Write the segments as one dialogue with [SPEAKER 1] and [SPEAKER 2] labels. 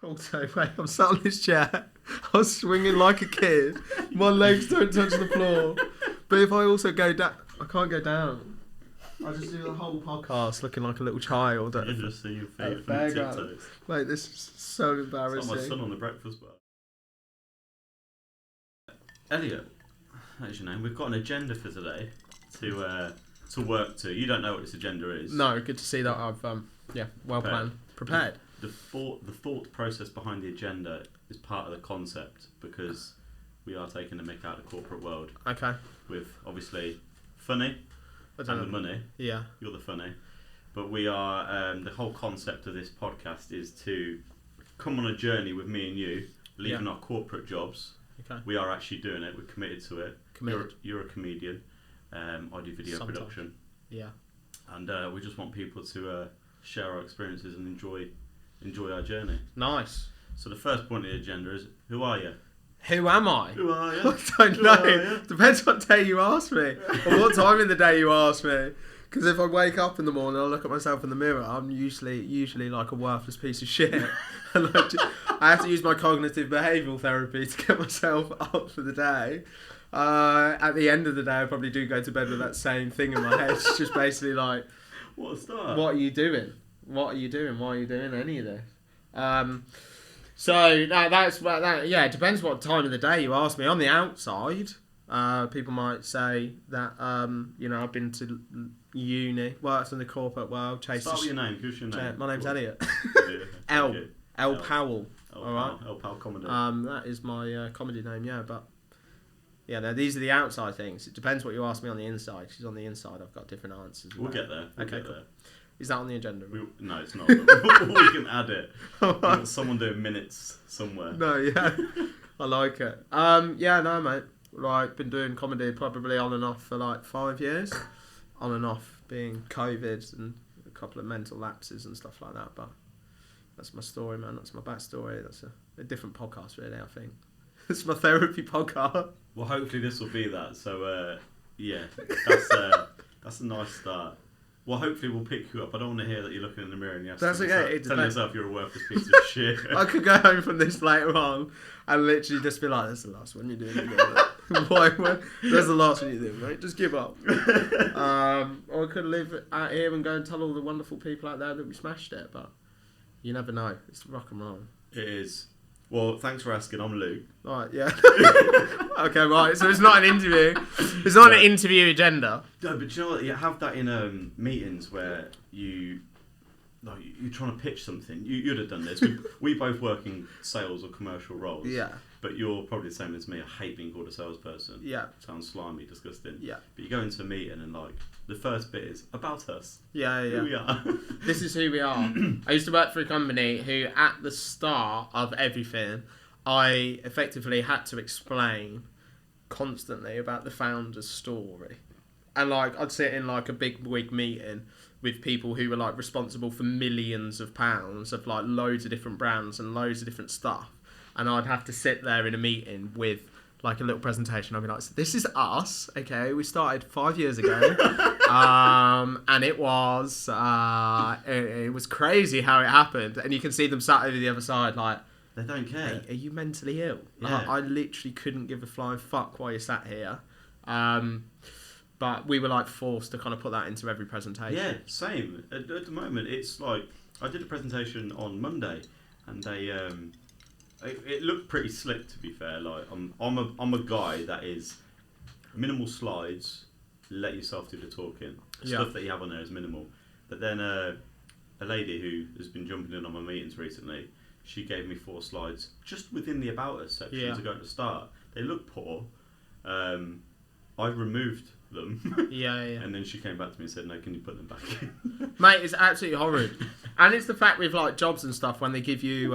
[SPEAKER 1] Also, mate, I'm sat on this chair. I was swinging like a kid. My legs don't touch the floor. But if I also go down, I can't go down. I just do the whole podcast looking like a little child.
[SPEAKER 2] You just see your feet from the
[SPEAKER 1] fairground.
[SPEAKER 2] tiptoes.
[SPEAKER 1] Mate, this is so
[SPEAKER 2] It's
[SPEAKER 1] embarrassing.
[SPEAKER 2] like my son on the breakfast bar. Elliot, that's your name. We've got an agenda for today to work to. You don't know what this agenda is.
[SPEAKER 1] No, good to see that I've well planned, prepared.
[SPEAKER 2] The thought process behind the agenda is part of the concept because we are taking the mick out of the corporate world.
[SPEAKER 1] Okay.
[SPEAKER 2] With obviously funny and the money.
[SPEAKER 1] Yeah.
[SPEAKER 2] You're the funny. But we are the whole concept of this podcast is to come on a journey with me and you, leaving our corporate jobs.
[SPEAKER 1] Okay.
[SPEAKER 2] We are actually doing it. We're committed to it.
[SPEAKER 1] Committed.
[SPEAKER 2] You're a comedian. I do video production.
[SPEAKER 1] Yeah.
[SPEAKER 2] And we just want people to share our experiences and enjoy our journey.
[SPEAKER 1] Nice.
[SPEAKER 2] So the first point of the agenda is, who are you?
[SPEAKER 1] Who am I?
[SPEAKER 2] Who are you?
[SPEAKER 1] I don't know. Depends what day you ask me. Or what time in the day you ask me. Because if I wake up in the morning, I look at myself in the mirror, I'm usually like a worthless piece of shit. And I have to use my cognitive behavioural therapy to get myself up for the day. At the end of the day, I probably do go to bed with that same thing in my head. It's just basically like,
[SPEAKER 2] what a start.
[SPEAKER 1] What are you doing? What are you doing? Why are you doing any of this? So that's that. Yeah, it depends what time of the day you ask me. On the outside, people might say that I've been to uni, worked in the corporate world.
[SPEAKER 2] Start with your name. Who's your name?
[SPEAKER 1] My name's Elliot.
[SPEAKER 2] L
[SPEAKER 1] Powell.
[SPEAKER 2] All right. L Powell comedy.
[SPEAKER 1] That is my comedy name. Yeah, but yeah, these are the outside things. It depends what you ask me on the inside. Because on the inside, I've got different answers.
[SPEAKER 2] We'll get there.
[SPEAKER 1] Okay, cool. Is that on the agenda?
[SPEAKER 2] No, it's not. We can add it. Someone doing minutes somewhere.
[SPEAKER 1] No, yeah. I like it. No, mate. Like, been doing comedy probably on and off for like 5 years. On and off being COVID and a couple of mental lapses and stuff like that. But that's my story, man. That's my backstory. That's a different podcast, really, I think. It's my therapy podcast.
[SPEAKER 2] Well, hopefully this will be that. So, that's a nice start. Well, hopefully we'll pick you up. I don't want to hear that you're looking in the mirror and you have to tell yourself you're a wortherless piece of shit.
[SPEAKER 1] I could go home from this later on and literally just be like, that's the last one you're doing. Why? That's the last one you're doing, mate. Just give up. Or I could live out here and go and tell all the wonderful people out there that we smashed it, but you never know. It's rock and roll.
[SPEAKER 2] It is. Well, thanks for asking. I'm Luke.
[SPEAKER 1] Right, yeah. Okay, right. So it's not an interview. It's not an interview agenda.
[SPEAKER 2] No, but you know what? You have that in meetings where you're trying to pitch something. You'd have done this. We both work in sales or commercial roles.
[SPEAKER 1] Yeah.
[SPEAKER 2] But you're probably the same as me. I hate being called a salesperson.
[SPEAKER 1] Yeah.
[SPEAKER 2] Sounds slimy, disgusting.
[SPEAKER 1] Yeah.
[SPEAKER 2] But you go into a meeting and like the first bit is about us.
[SPEAKER 1] Yeah.
[SPEAKER 2] Who we are.
[SPEAKER 1] This is who we are. I used to work for a company who, at the start of everything, I effectively had to explain constantly about the founder's story. And like, I'd sit in like a big wig meeting with people who were like responsible for millions of pounds of like loads of different brands and loads of different stuff. And I'd have to sit there in a meeting with like a little presentation. I'd be like, so this is us, okay? We started 5 years ago. And it was crazy how it happened. And you can see them sat over the other side like,
[SPEAKER 2] they don't care.
[SPEAKER 1] Hey, are you mentally ill?
[SPEAKER 2] Yeah.
[SPEAKER 1] Like, I literally couldn't give a flying fuck while you sat here. But we were like forced to kind of put that into every presentation.
[SPEAKER 2] Yeah, same. At the moment, it's like I did a presentation on Monday, and they it looked pretty slick, to be fair. Like I'm a guy that is minimal slides. Let yourself do the talking. Stuff that you have on there is minimal. But then a lady who has been jumping in on my meetings recently, she gave me 4 slides just within the About Us section to go at the start. They look poor. I removed them.
[SPEAKER 1] Yeah.
[SPEAKER 2] And then she came back to me and said, no, can you put them back in?
[SPEAKER 1] Mate, it's absolutely horrid. And it's the fact with like jobs and stuff when they give you,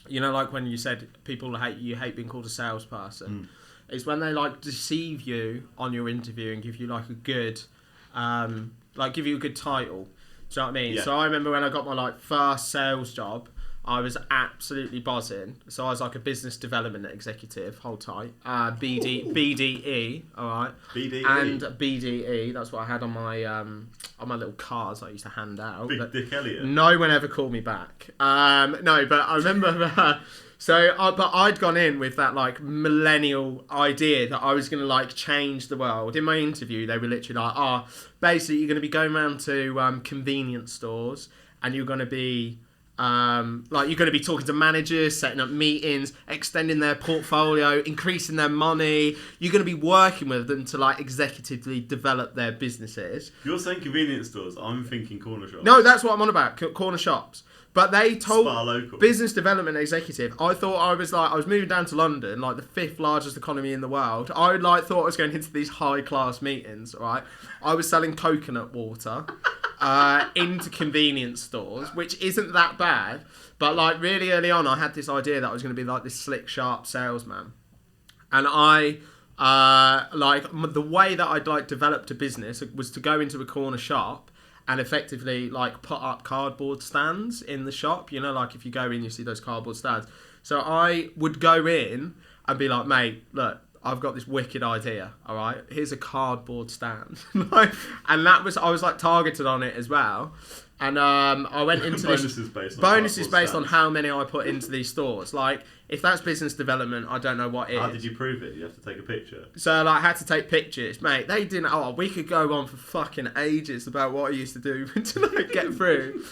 [SPEAKER 1] like when you said people hate being called a salesperson. It's when they like deceive you on your interview and give you like a good, give you a good title. Do you know what I mean?
[SPEAKER 2] Yeah.
[SPEAKER 1] So I remember when I got my like first sales job, I was absolutely buzzing. So I was like a business development executive, hold tight. BDE, alright.
[SPEAKER 2] BDE.
[SPEAKER 1] And BDE, that's what I had on my little cards I used to hand out.
[SPEAKER 2] Big Dick Elliot.
[SPEAKER 1] No one ever called me back. No, but I remember... but I'd gone in with that like millennial idea that I was going to like change the world. In my interview, they were literally like, basically you're going to be going around to convenience stores and you're going to be you're going to be talking to managers, setting up meetings, extending their portfolio, increasing their money. You're going to be working with them to like executively develop their businesses.
[SPEAKER 2] You're saying convenience stores. I'm thinking corner shops.
[SPEAKER 1] No, that's what I'm on about. Corner shops. But they told
[SPEAKER 2] Spar Local.
[SPEAKER 1] business development executive, I thought I was moving down to London, like the 5th largest economy in the world. I thought I was going into these high class meetings, right? I was selling coconut water into convenience stores, which isn't that bad. But like really early on, I had this idea that I was going to be like this slick, sharp salesman. And the way that I'd like developed a business was to go into a corner shop and effectively like put up cardboard stands in the shop. You know, like if you go in, you see those cardboard stands. So I would go in and be like, mate, look, I've got this wicked idea, all right? Here's a cardboard stand. And I was like targeted on it as well. And I went into bonuses based on how many I put into these stores. Like, if that's business development, I don't know what is.
[SPEAKER 2] How did you prove it? You have to take a picture.
[SPEAKER 1] So like, I had to take pictures, mate. They didn't. We could go on for fucking ages about what I used to do to like get through.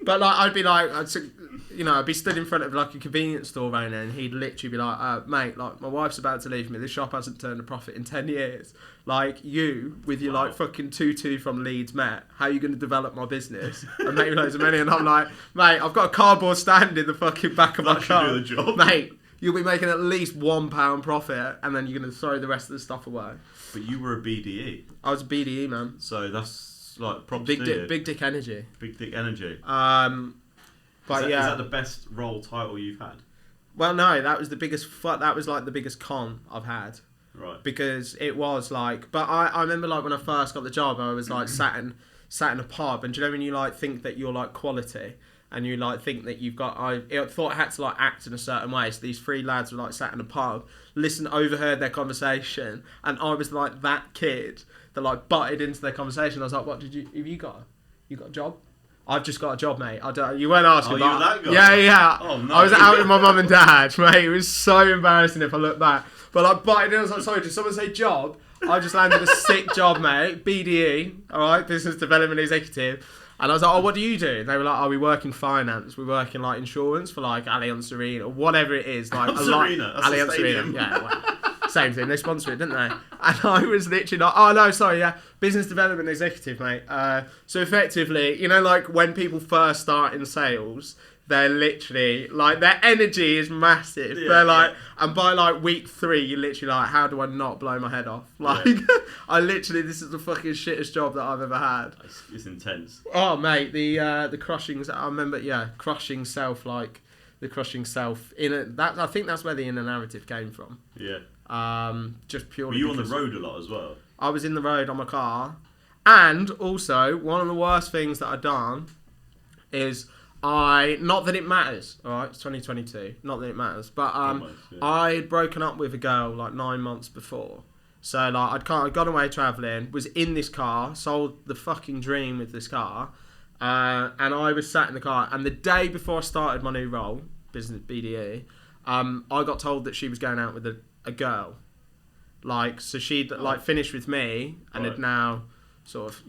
[SPEAKER 1] But like, I'd be like, I'd be stood in front of like a convenience store owner, and he'd literally be like, mate, like my wife's about to leave me. This shop hasn't turned a profit in 10 years. Like you, with your like fucking tutu from Leeds Met, how are you going to develop my business and make me loads of money? And I'm like, mate, I've got a cardboard stand in the fucking back of my car.
[SPEAKER 2] Do the job.
[SPEAKER 1] Mate, you'll be making at least £1 profit, and then you're going to throw the rest of the stuff away.
[SPEAKER 2] But you were a BDE.
[SPEAKER 1] I was a BDE, man.
[SPEAKER 2] So that's like props
[SPEAKER 1] Big
[SPEAKER 2] to you.
[SPEAKER 1] Big Dick Energy.
[SPEAKER 2] Big Dick Energy.
[SPEAKER 1] But
[SPEAKER 2] is that the best role title you've had?
[SPEAKER 1] Well, no, that was the biggest. That was like the biggest con I've had.
[SPEAKER 2] Right.
[SPEAKER 1] Because it was like, but I remember like when I first got the job, I was like sat in a pub, and do you know when you like think that you're like quality, and you like think that you've got, I thought I had to like act in a certain way. So these 3 lads were like sat in a pub, overheard their conversation, and I was like that kid that like butted into their conversation. I was like, what have you got a job? I've just got a job, mate. You weren't asking.
[SPEAKER 2] Oh, you were that guy?
[SPEAKER 1] Yeah.
[SPEAKER 2] Oh, no.
[SPEAKER 1] I was out with my mum and dad, mate. It was so embarrassing if I look back. But like, butted in, I was like, sorry, did someone say job? I just landed a sick job, mate. BDE, all right, Business Development Executive. And I was like, oh, what do you do? And they were like, oh, we work in finance. We work in like insurance for like Allianz Arena or whatever it is. Like
[SPEAKER 2] Allianz Arena.
[SPEAKER 1] Yeah, well, same thing. They sponsored it, didn't they? And I was literally like, oh no, sorry, yeah, Business Development Executive, mate. So effectively, you know, like when people first start in sales, they're literally like, their energy is massive.
[SPEAKER 2] Yeah,
[SPEAKER 1] they're like, and by like week 3, you're literally like, how do I not blow my head off? Like, this is the fucking shittest job that I've ever had.
[SPEAKER 2] It's intense.
[SPEAKER 1] Oh mate, the crushing. I remember, crushing self, like the crushing self. I think that's where the inner narrative came from.
[SPEAKER 2] Yeah.
[SPEAKER 1] Just purely.
[SPEAKER 2] Were you on the road a lot as well?
[SPEAKER 1] I was in the road on my car, and also one of the worst things that I'd done is. Not that it matters, alright, it's 2022, not that it matters, but I'd broken up with a girl like 9 months before. So like I'd gone away travelling, was in this car, sold the fucking dream with this car, and I was sat in the car, and the day before I started my new role, business BDE, I got told that she was going out with a girl. Like, so she'd like finished with me and had now sort of,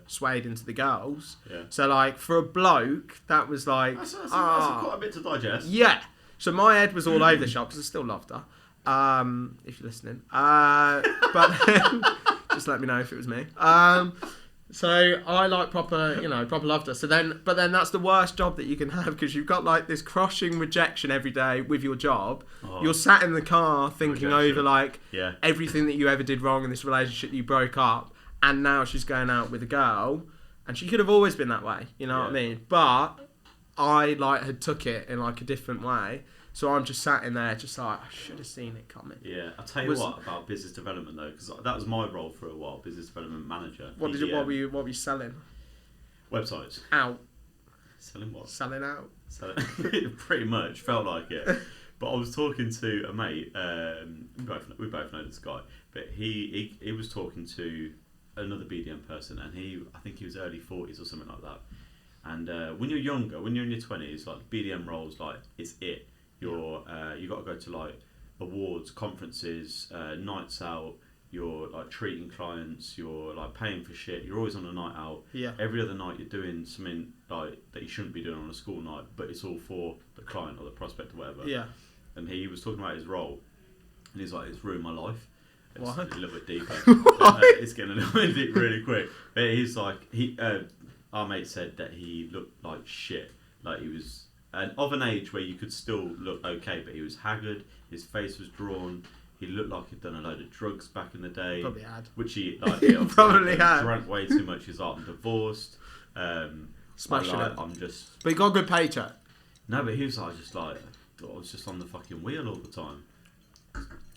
[SPEAKER 1] swayed into the girls. Yeah. So like for a bloke, that was like
[SPEAKER 2] that's quite a bit to digest.
[SPEAKER 1] Yeah. So my head was all over the shop because I still loved her. If you're listening. But then, just let me know if it was me. So I like proper loved her. But then that's the worst job that you can have because you've got like this crushing rejection every day with your job. Oh. You're sat in the car thinking over like everything that you ever did wrong in this relationship you broke up. And now she's going out with a girl, and she could have always been that way, you know what I mean? But I like had took it in like a different way, so I'm just sat in there, just like I should have seen it coming.
[SPEAKER 2] Yeah, I'll tell you what about business development though, because that was my role for a while, business development manager.
[SPEAKER 1] What were you selling?
[SPEAKER 2] Websites.
[SPEAKER 1] Out.
[SPEAKER 2] Selling what?
[SPEAKER 1] Selling out.
[SPEAKER 2] It pretty much felt like it. But I was talking to a mate. We both know this guy, but he was talking to another BDM person, and I think he was early 40s or something like that. And when you're younger, when you're in your 20s, like BDM roles, like it's it. You got to go to like awards, conferences, nights out. You're like treating clients. You're like paying for shit. You're always on a night out.
[SPEAKER 1] Yeah.
[SPEAKER 2] Every other night you're doing something like that you shouldn't be doing on a school night, but it's all for the client or the prospect or whatever.
[SPEAKER 1] Yeah.
[SPEAKER 2] And he was talking about his role, and he's like, "It's ruined my life." It's
[SPEAKER 1] What?
[SPEAKER 2] a little bit deeper. It's getting a little bit deep really quick. But he's like, our mate said that he looked like shit. Like he was of an age where you could still look okay, but he was haggard. His face was drawn. He looked like he'd done a load of drugs back in the day.
[SPEAKER 1] Probably had.
[SPEAKER 2] Which he
[SPEAKER 1] Probably had.
[SPEAKER 2] Drank way too much. He's like, I'm divorced.
[SPEAKER 1] Smashing
[SPEAKER 2] like,
[SPEAKER 1] it.
[SPEAKER 2] I'm just.
[SPEAKER 1] But he got a good paycheck.
[SPEAKER 2] No, but he was like, I was just on the fucking wheel all the time.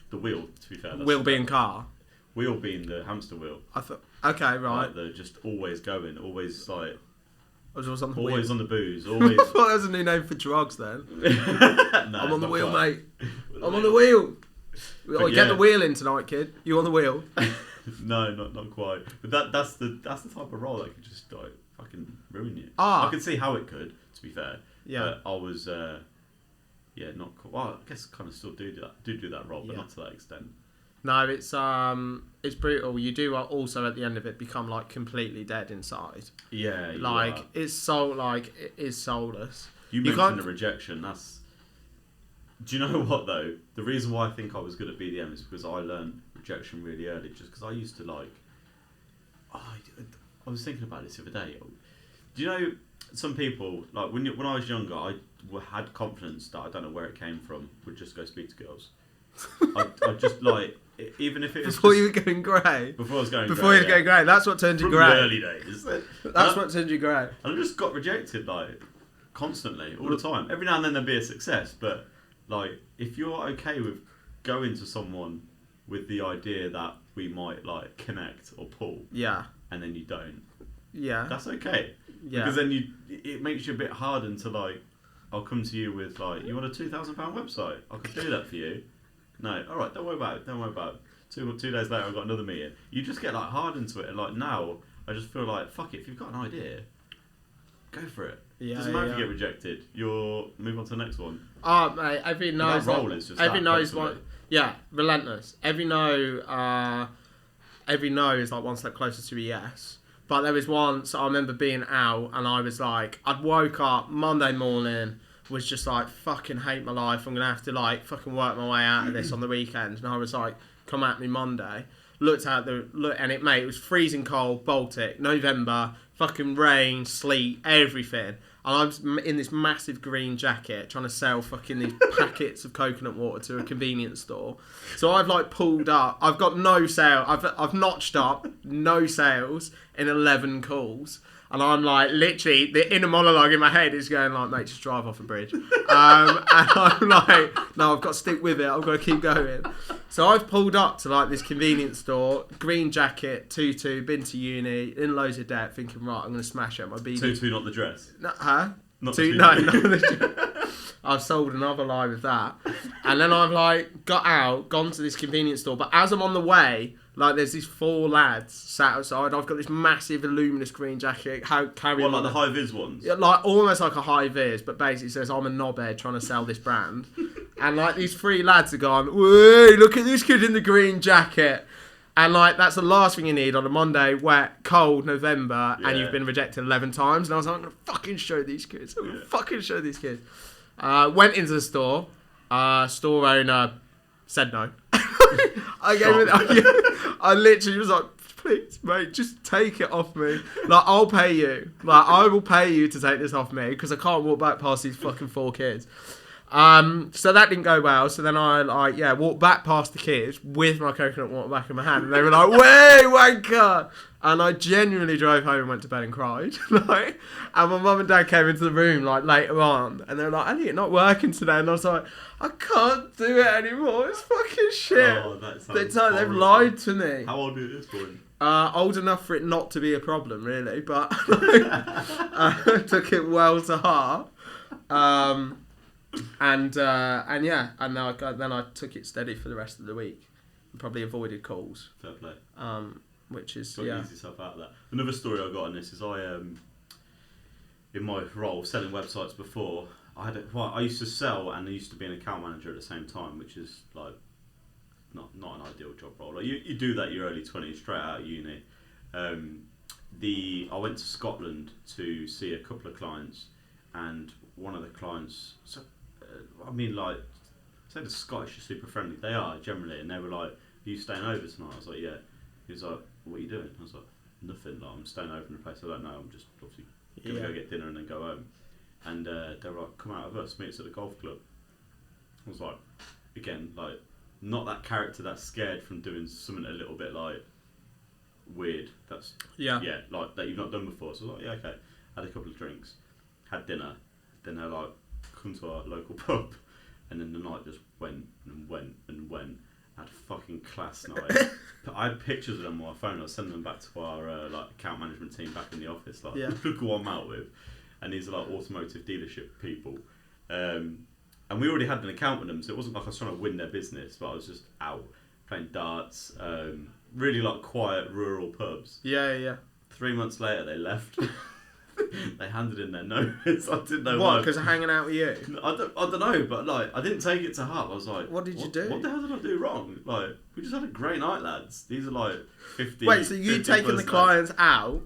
[SPEAKER 2] The wheel, to be fair.
[SPEAKER 1] Wheel being car.
[SPEAKER 2] Wheel being the hamster wheel.
[SPEAKER 1] I thought. Okay, right.
[SPEAKER 2] Like they're just always going, always like.
[SPEAKER 1] I was always on the
[SPEAKER 2] always
[SPEAKER 1] wheel.
[SPEAKER 2] on the booze, always.
[SPEAKER 1] I thought that was a new name for drugs then.
[SPEAKER 2] No,
[SPEAKER 1] I'm on the
[SPEAKER 2] not
[SPEAKER 1] wheel,
[SPEAKER 2] quite.
[SPEAKER 1] mate. I'm on the wheel.
[SPEAKER 2] But
[SPEAKER 1] Oh,
[SPEAKER 2] yeah.
[SPEAKER 1] get the wheel in tonight, kid. You on the wheel?
[SPEAKER 2] No, not quite. But that's the type of role that could just like fucking ruin you.
[SPEAKER 1] Ah.
[SPEAKER 2] I could see how it could, to be fair.
[SPEAKER 1] Yeah.
[SPEAKER 2] But I was, not. Well, I guess kind of still do that role, but
[SPEAKER 1] Yeah.
[SPEAKER 2] not to that extent.
[SPEAKER 1] No, it's brutal. You do also at the end of it become like completely dead inside.
[SPEAKER 2] Yeah. You
[SPEAKER 1] Like
[SPEAKER 2] are.
[SPEAKER 1] it is soulless.
[SPEAKER 2] You
[SPEAKER 1] You
[SPEAKER 2] mentioned
[SPEAKER 1] can't-
[SPEAKER 2] the rejection. Do you know what though? The reason why I think I was good at BDM is because I learned rejection really early. Just because I used to like. I was thinking about this the other day. Do you know some people like when I was younger, I had confidence that I don't know where it came from. Would just go speak to girls. I just like even if it was
[SPEAKER 1] Before
[SPEAKER 2] just,
[SPEAKER 1] you were going grey.
[SPEAKER 2] before I was going
[SPEAKER 1] Before you were
[SPEAKER 2] grey,
[SPEAKER 1] going grey. That's what turned you
[SPEAKER 2] from the
[SPEAKER 1] grey.
[SPEAKER 2] early days.
[SPEAKER 1] That's what turned you grey.
[SPEAKER 2] And I just got rejected like constantly, all the time. Every now and then there'd be a success, but like if you're okay with going to someone with the idea that we might like connect or pull,
[SPEAKER 1] Yeah.
[SPEAKER 2] and then you don't,
[SPEAKER 1] Yeah.
[SPEAKER 2] that's okay.
[SPEAKER 1] Yeah.
[SPEAKER 2] Because then it makes you a bit hardened to like, I'll come to you with like, you want a £2,000 website? I could do that for you. No, all right, don't worry about it. 2 days later, I've got another meeting. You just get like hardened to it, and like now, I just feel like fuck it. If you've got an idea, go for it.
[SPEAKER 1] Yeah,
[SPEAKER 2] Doesn't matter if
[SPEAKER 1] yeah.
[SPEAKER 2] you get rejected. You'll move on to the next one.
[SPEAKER 1] Oh, mate, every no is
[SPEAKER 2] that role
[SPEAKER 1] like,
[SPEAKER 2] is just
[SPEAKER 1] every
[SPEAKER 2] that,
[SPEAKER 1] no is
[SPEAKER 2] constantly.
[SPEAKER 1] one. Yeah, relentless. Every no is like one step closer to a yes. But there was once I remember being out and I was like, I'd woke up Monday morning, was just like, fucking hate my life. I'm gonna have to like fucking work my way out of this on the weekend. And I was like, come at me Monday. Looked at and it was freezing cold, Baltic, November, fucking rain, sleet, everything. And I'm in this massive green jacket trying to sell fucking these packets of coconut water to a convenience store. So I've like pulled up. I've got no sale. I've notched up no sales in 11 calls. And I'm like, literally, the inner monologue in my head is going like, mate, just drive off a bridge. And I'm like, no, I've got to stick with it. I've got to keep going. So I've pulled up to like this convenience store, green jacket, tutu, been to uni, in loads of debt, thinking, right, I'm going to smash it. My BD.
[SPEAKER 2] Tutu, not the dress.
[SPEAKER 1] No, huh?
[SPEAKER 2] Not
[SPEAKER 1] Two,
[SPEAKER 2] the
[SPEAKER 1] no,
[SPEAKER 2] tutu.
[SPEAKER 1] not the I've sold another lie with that. And then I've like got out, gone to this convenience store. But as I'm on the way, like there's these 4 lads sat outside. I've got this massive luminous green jacket. Carrying
[SPEAKER 2] What, like
[SPEAKER 1] on
[SPEAKER 2] the high vis ones?
[SPEAKER 1] Yeah, like almost like a high vis, but basically says I'm a knobhead trying to sell this brand. And like these 3 lads are gone, "Whoa, look at this kid in the green jacket." And like that's the last thing you need on a Monday, wet, cold November, and
[SPEAKER 2] Yeah.
[SPEAKER 1] you've been rejected 11 times. And I was like, I'm gonna fucking show these kids. I'm gonna fucking show these kids. Went into the store. Store owner said no. I gave it. I literally was like, please, mate, just take it off me. Like, I'll pay you. Like, I will pay you to take this off me because I can't walk back past these fucking 4 kids. So that didn't go well. So then I walked back past the kids with my coconut water back in my hand, and they were like, "Way wanker!" And I genuinely drove home and went to bed and cried. Like, and my mum and dad came into the room like later on, and they were like, "Elliot, not working today." And I was like, "I can't do it anymore. It's fucking shit."
[SPEAKER 2] Oh, that sounds
[SPEAKER 1] They've
[SPEAKER 2] horrible.
[SPEAKER 1] lied to me.
[SPEAKER 2] How old are you at this point?
[SPEAKER 1] Old enough for it not to be a problem, really, but I took it well to heart. And yeah, and then I took it steady for the rest of the week. And probably avoided calls.
[SPEAKER 2] Fair play.
[SPEAKER 1] Which is
[SPEAKER 2] Got
[SPEAKER 1] yeah.
[SPEAKER 2] easy stuff out of that. Another story I got on this is in my role selling websites before, I used to sell and I used to be an account manager at the same time, which is like not an ideal job role. Like you do that your early 20s straight out of uni. I went to Scotland to see a couple of clients, and one of the clients, say the Scottish are super friendly. They are generally, and they were like, "Are you staying over tonight?" I was like, "Yeah." He was like, "What are you doing?" I was like, "Nothing. Like, I'm staying over in a place I don't know. I'm just obviously gonna go get dinner and then go home." And they were like, "Come out of us, meet us at the golf club." I was like, again, like, not that character that's scared from doing something a little bit like weird. That's like that you've not done before. So I was like, "Yeah, okay." Had a couple of drinks, had dinner. Then they're like, "Come to our local pub," and then the night just went and went and went. Had a fucking class night. I had pictures of them on my phone. I was sending them back to our account management team back in the office. Like, look who I'm out with, and these are like automotive dealership people. And we already had an account with them, so it wasn't like I was trying to win their business, but I was just out playing darts. Really like quiet rural pubs.
[SPEAKER 1] Yeah.
[SPEAKER 2] 3 months later, they left. They handed in their notice. I didn't know
[SPEAKER 1] why.
[SPEAKER 2] Why.
[SPEAKER 1] Because of hanging out with you?
[SPEAKER 2] I don't know, but like I didn't take it to heart. I was like,
[SPEAKER 1] what did you do?
[SPEAKER 2] What the hell did I do wrong? Like, we just had a great night, lads. These are like 50.
[SPEAKER 1] Wait, so you'd taken the clients out?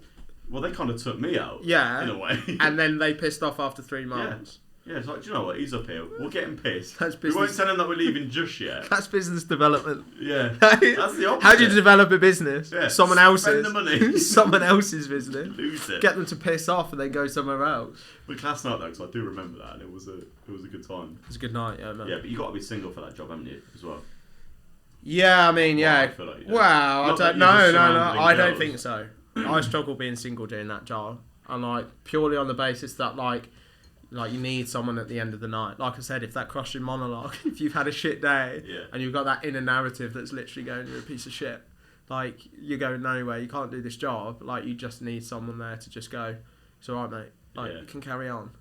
[SPEAKER 2] Well, they kind of took me out.
[SPEAKER 1] Yeah.
[SPEAKER 2] In a way.
[SPEAKER 1] And then they pissed off after 3 months.
[SPEAKER 2] Yeah, it's like, do you know what? He's up here. We'll get him pissed.
[SPEAKER 1] That's
[SPEAKER 2] we
[SPEAKER 1] business.
[SPEAKER 2] won't tell him that we're leaving just yet.
[SPEAKER 1] That's business development.
[SPEAKER 2] Yeah. That's the opposite.
[SPEAKER 1] How do you develop a business?
[SPEAKER 2] Yeah.
[SPEAKER 1] Someone else's.
[SPEAKER 2] Spend the money.
[SPEAKER 1] Someone else's business.
[SPEAKER 2] Lose it.
[SPEAKER 1] Get them to piss off and then go somewhere else.
[SPEAKER 2] But class night though, because I do remember that, and it was a good time.
[SPEAKER 1] It was a good night, yeah, man.
[SPEAKER 2] Yeah, but you got to be single for that job, haven't you, as well?
[SPEAKER 1] Yeah, I mean, yeah.
[SPEAKER 2] Well, I feel like you do.
[SPEAKER 1] Well,
[SPEAKER 2] Not
[SPEAKER 1] I don't.
[SPEAKER 2] that you're
[SPEAKER 1] No,
[SPEAKER 2] just
[SPEAKER 1] no.
[SPEAKER 2] surrounded in
[SPEAKER 1] I don't
[SPEAKER 2] girls.
[SPEAKER 1] think so. I struggle being single doing that job, and like purely on the basis that like you need someone at the end of the night. Like I said, if that crushing monologue, if you've had a shit day, and you've got that inner narrative that's literally going, "You're a piece of shit," like you're going nowhere. You can't do this job. Like you just need someone there to just go, "It's all right, mate. Like you can carry on."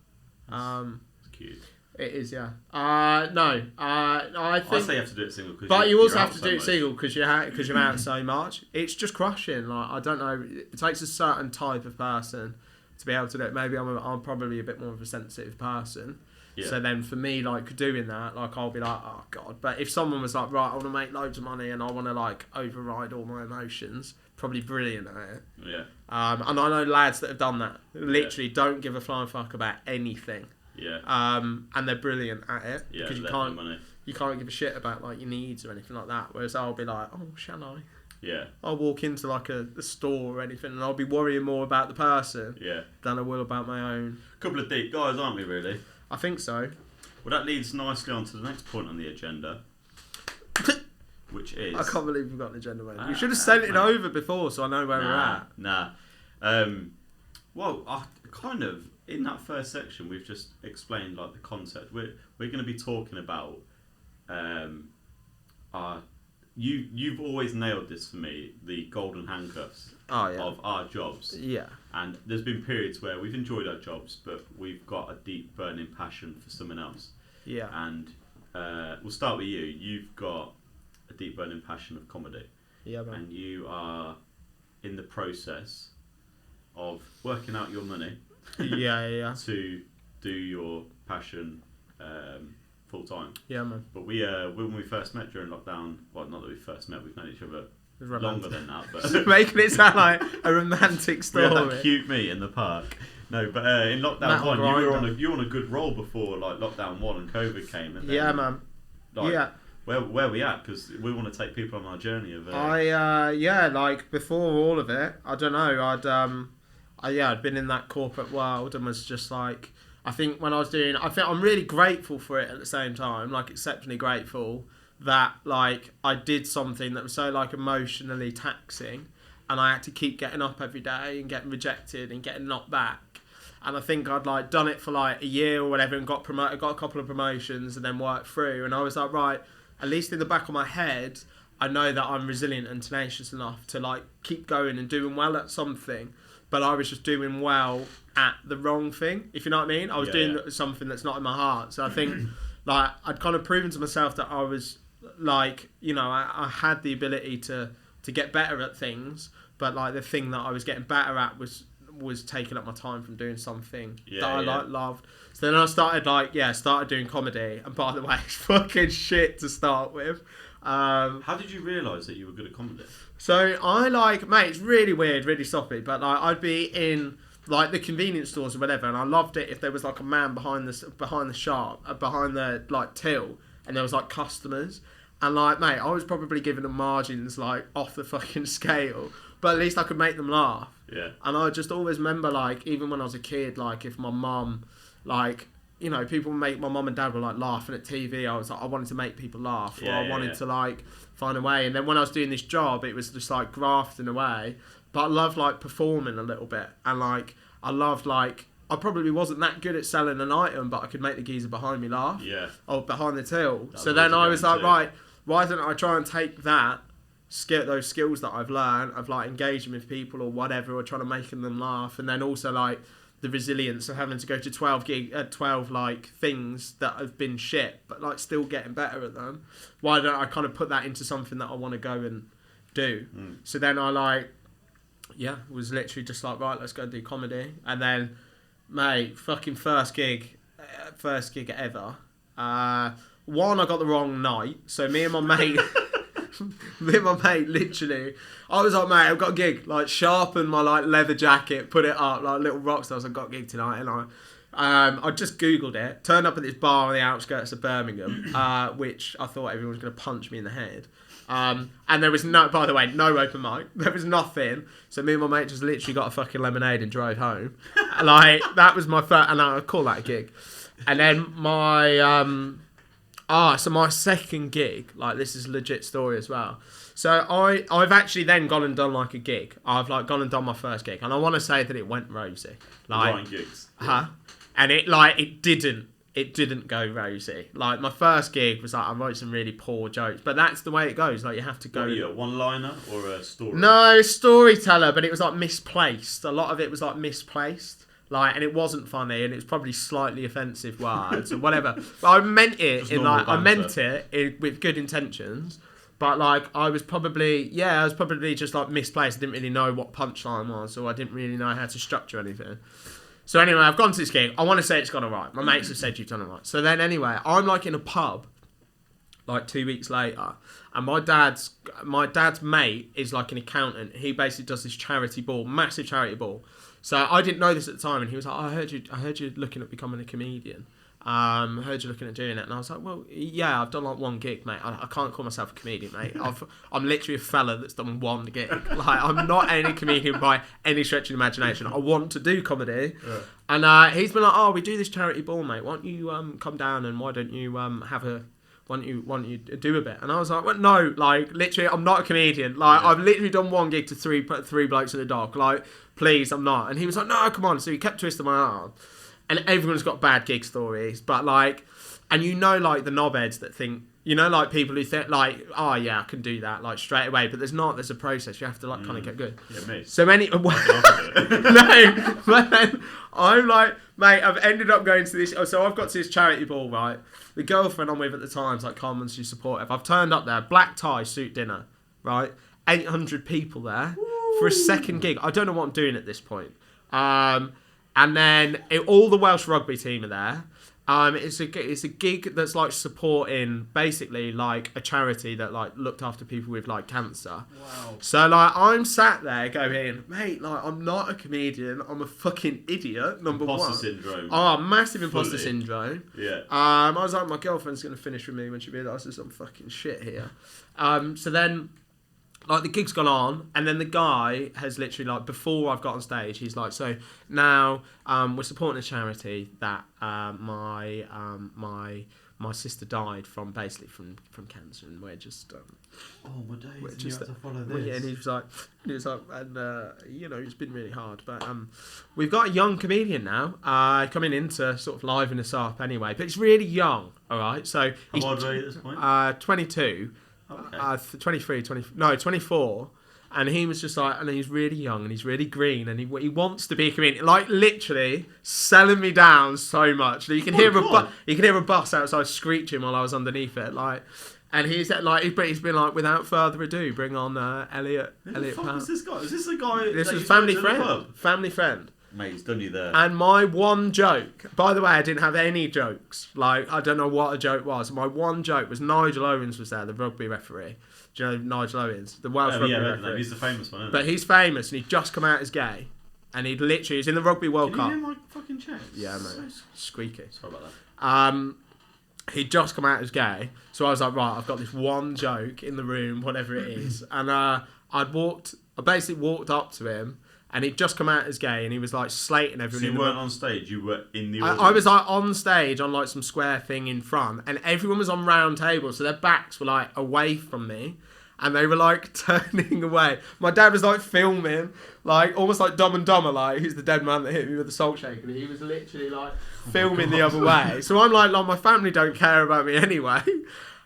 [SPEAKER 2] It's cute.
[SPEAKER 1] It is, yeah. No. I think.
[SPEAKER 2] I say you have to do it single,
[SPEAKER 1] But you also
[SPEAKER 2] you're
[SPEAKER 1] have
[SPEAKER 2] out
[SPEAKER 1] to
[SPEAKER 2] so
[SPEAKER 1] do it
[SPEAKER 2] much.
[SPEAKER 1] single because you're out so much. It's just crushing. Like I don't know. It takes a certain type of person to be able to do it. Maybe I'm probably a bit more of a sensitive person.
[SPEAKER 2] Yeah.
[SPEAKER 1] So then for me, like doing that, like I'll be like, oh god. But if someone was like, right, I want to make loads of money and I want to like override all my emotions, probably brilliant at it.
[SPEAKER 2] Yeah.
[SPEAKER 1] And I know lads that have done that. Literally, don't give a flying fuck about anything.
[SPEAKER 2] Yeah.
[SPEAKER 1] And they're brilliant at it
[SPEAKER 2] Yeah.
[SPEAKER 1] because you can't give a shit about like your needs or anything like that. Whereas I'll be like, oh, shall I?
[SPEAKER 2] Yeah.
[SPEAKER 1] I'll walk into like a store or anything, and I'll be worrying more about the person
[SPEAKER 2] Yeah.
[SPEAKER 1] than I will about my own.
[SPEAKER 2] Couple of deep guys, aren't we? Really.
[SPEAKER 1] I think so.
[SPEAKER 2] Well, that leads nicely on to the next point on the agenda, which is.
[SPEAKER 1] I can't believe we've got an agenda, mate. You should have sent it over before, so I know where we're at.
[SPEAKER 2] Nah. Well, I kind of in that first section we've just explained like the concept. We're going to be talking about you've always nailed this for me, the golden handcuffs of our jobs.
[SPEAKER 1] Yeah.
[SPEAKER 2] And there's been periods where we've enjoyed our jobs, but we've got a deep burning passion for someone else.
[SPEAKER 1] Yeah.
[SPEAKER 2] And we'll start with you. You've got a deep burning passion of comedy.
[SPEAKER 1] Yeah, man.
[SPEAKER 2] And you are in the process of working out your money.
[SPEAKER 1] Yeah.
[SPEAKER 2] To do your passion full time.
[SPEAKER 1] Yeah, man.
[SPEAKER 2] But we when we first met during lockdown, well, not that we first met, we've known each other
[SPEAKER 1] Romantic.
[SPEAKER 2] longer than that, but
[SPEAKER 1] making it sound like a romantic
[SPEAKER 2] we
[SPEAKER 1] story.
[SPEAKER 2] had that cute meet in the park. No, but in lockdown
[SPEAKER 1] Metal
[SPEAKER 2] 1, you were on a good roll before like lockdown 1 and COVID came. And then,
[SPEAKER 1] Yeah, man.
[SPEAKER 2] Like,
[SPEAKER 1] Yeah.
[SPEAKER 2] Where we at? Because we want to take people on our journey of.
[SPEAKER 1] Like before all of it, I don't know. I'd been in that corporate world and was just like, I think when I was doing, I think I'm really grateful for it at the same time, like exceptionally grateful that like I did something that was so like emotionally taxing, and I had to keep getting up every day and getting rejected and getting knocked back. And I think I'd like done it for like a year or whatever and got promoted, got a couple of promotions and then worked through. And I was like, right, at least in the back of my head, I know that I'm resilient and tenacious enough to like keep going and doing well at something, but I was just doing well at the wrong thing, if you know what I mean. I was doing something that's not in my heart. So I think like I'd kind of proven to myself that I was like, you know, I had the ability to get better at things, but like the thing that I was getting better at was taking up my time from doing something that I like loved. So then I started doing comedy, and by the way, it's fucking shit to start with.
[SPEAKER 2] How did you realise that you were good at comedy?
[SPEAKER 1] So I mate, it's really weird, really soppy, but like I'd be in like the convenience stores or whatever, and I loved it if there was like a man behind the shop, behind the like till, and there was like customers, and like mate, I was probably giving them margins like off the fucking scale, but at least I could make them laugh.
[SPEAKER 2] Yeah.
[SPEAKER 1] And I just always remember like even when I was a kid, like if my mum, like, you know, my mum and dad were like laughing at TV, I was like, I wanted to make people laugh, or I wanted to like find a way. And then when I was doing this job, it was just like grafting away. But I loved like performing a little bit, and like I loved like I probably wasn't that good at selling an item, but I could make the geezer behind me laugh.
[SPEAKER 2] Yeah.
[SPEAKER 1] Or behind the till. So then I was like, right, why don't I try and take those skills that I've learned of like engaging with people or whatever, or trying to make them laugh, and then also like the resilience of having to go to 12 like things that have been shit, but like still getting better at them. Why don't I kind of put that into something that I want to go and do? So then I was literally just like, right, let's go do comedy. And then, mate, fucking first gig ever. One, I got the wrong night, so me and my mate. Me and my mate, literally, I was like, mate, I've got a gig. Like, sharpened my like leather jacket, put it up like little rock stars. I've got a gig tonight, and I just googled it. Turned up at this bar on the outskirts of Birmingham, which I thought everyone was going to punch me in the head. And there was no open mic. There was nothing. So me and my mate just literally got a fucking lemonade and drove home. Like that was my first, and I call that a gig. And then so my second gig, like this is a legit story as well. So I've actually then gone and done like a gig. I've like gone and done my first gig, and I want to say that it went rosy. Like,
[SPEAKER 2] Ryan gigs.
[SPEAKER 1] And it didn't go rosy. Like my first gig was like I wrote some really poor jokes, but that's the way it goes. Like you have to go.
[SPEAKER 2] What are you, a one-liner or a story?
[SPEAKER 1] No, storyteller, but it was like misplaced. A lot of it was like misplaced. Like, and it wasn't funny, and it was probably slightly offensive words or whatever. But I meant it with good intentions. But like, I was probably just like misplaced. I didn't really know what punchline was, or I didn't really know how to structure anything. So anyway, I've gone to this gig. I want to say it's gone alright. My mates have said you've done alright. So then anyway, I'm like in a pub, like 2 weeks later, and my dad's mate is like an accountant. He basically does this charity ball, massive charity ball. So I didn't know this at the time, and he was like, I heard you looking at becoming a comedian. Heard you looking at doing it, and I was like, well, yeah, I've done like one gig, mate. I can't call myself a comedian, mate. I'm literally a fella that's done one gig. Like, I'm not any comedian by any stretch of the imagination. I want to do comedy, and he's been like, oh, we do this charity ball, mate. Why don't you come down, and why don't you why don't you do a bit? And I was like, well, no, like literally, I'm not a comedian. Like I've literally done one gig to three blokes and a dog. Like, please, I'm not. And he was like, no, come on. So he kept twisting my arm. And everyone's got bad gig stories, but like, and you know, like the knobheads that think, you know, like people who think like, oh yeah, I can do that like straight away, but there's a process. You have to like kind of get good.
[SPEAKER 2] Yeah, me.
[SPEAKER 1] So no, but then I'm like, mate, I've ended up going to this. So I've got to this charity ball, right? The girlfriend I'm with at the time's like calm and she's supportive. I've turned up there, black tie, suit dinner, right? 800 people there for a second gig. I don't know what I'm doing at this point. And then all the Welsh rugby team are there. It's a gig that's like supporting basically like a charity that like looked after people with like cancer.
[SPEAKER 2] Wow.
[SPEAKER 1] So like I'm sat there going, mate, like I'm not a comedian. I'm a fucking idiot. Number one.
[SPEAKER 2] Imposter syndrome.
[SPEAKER 1] Oh, massive imposter syndrome.
[SPEAKER 2] Yeah.
[SPEAKER 1] I was like, my girlfriend's gonna finish with me when she realises I'm fucking shit here. So then. Like the gig's gone on, and then the guy has literally like before I've got on stage, he's like, so now we're supporting a charity that my sister died from cancer, and we're just
[SPEAKER 2] oh my days,
[SPEAKER 1] we're
[SPEAKER 2] just, you have to follow this.
[SPEAKER 1] Well, yeah, and he was like, and you know, it's been really hard, but we've got a young comedian now coming in to sort of liven us up anyway, but it's really young, all right. So
[SPEAKER 2] how old are you at this point?
[SPEAKER 1] 22.
[SPEAKER 2] Okay.
[SPEAKER 1] 24. And he was just like, and he's really young and he's really green and he wants to be a comedian. Like, literally selling me down so much. You can hear a bus outside screeching while I was underneath it. Like, and he's like, he's been like, without further ado, bring on Elliot.
[SPEAKER 2] Who the fuck
[SPEAKER 1] Powell.
[SPEAKER 2] was this guy? Was this the guy?
[SPEAKER 1] This
[SPEAKER 2] that
[SPEAKER 1] was
[SPEAKER 2] you
[SPEAKER 1] family
[SPEAKER 2] spoke to at the
[SPEAKER 1] friend.
[SPEAKER 2] pub?
[SPEAKER 1] Family friend.
[SPEAKER 2] Mate, he's done you there.
[SPEAKER 1] And my one joke, by the way, I didn't have any jokes. Like, I don't know what a joke was. My one joke was Nigel Owens was there, the rugby referee. Do you know Nigel Owens? The Welsh rugby referee.
[SPEAKER 2] He's the famous one, isn't
[SPEAKER 1] But he's famous and he'd just come out as gay. And he'd literally, he's in the Rugby World
[SPEAKER 2] Can
[SPEAKER 1] Cup.
[SPEAKER 2] you hear my fucking chest?
[SPEAKER 1] Yeah, mate. Squeaky.
[SPEAKER 2] Sorry about that.
[SPEAKER 1] He'd just come out as gay. So I was like, right, I've got this one joke in the room, whatever it is. And I basically walked up to him and he'd just come out as gay and he was like slating everyone.
[SPEAKER 2] So you weren't on stage, you were in the audience?
[SPEAKER 1] I was like on stage on like some square thing in front and everyone was on round tables, so their backs were like away from me and they were like turning away. My dad was like filming, like almost like Dumb and Dumber, like who's the dead man that hit me with the salt shaker, and he was literally like filming the other way. So I'm like my family don't care about me anyway.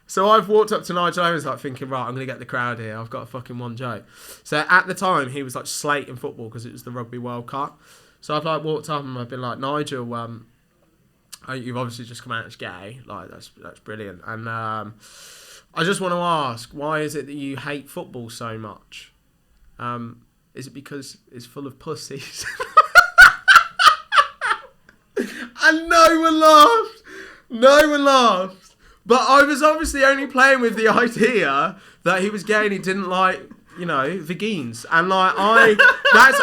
[SPEAKER 1] So I've walked up to Nigel Owens like thinking, right, I'm going to get the crowd here. I've got a fucking one joke. So at the time, he was like slating football because it was the Rugby World Cup. So I've like walked up and I've been like, Nigel, you've obviously just come out as gay. Like, that's brilliant. And I just want to ask, why is it that you hate football so much? Is it because it's full of pussies? And no one laughed. No one laughed. But I was obviously only playing with the idea that he was gay and he didn't like, vagines. And like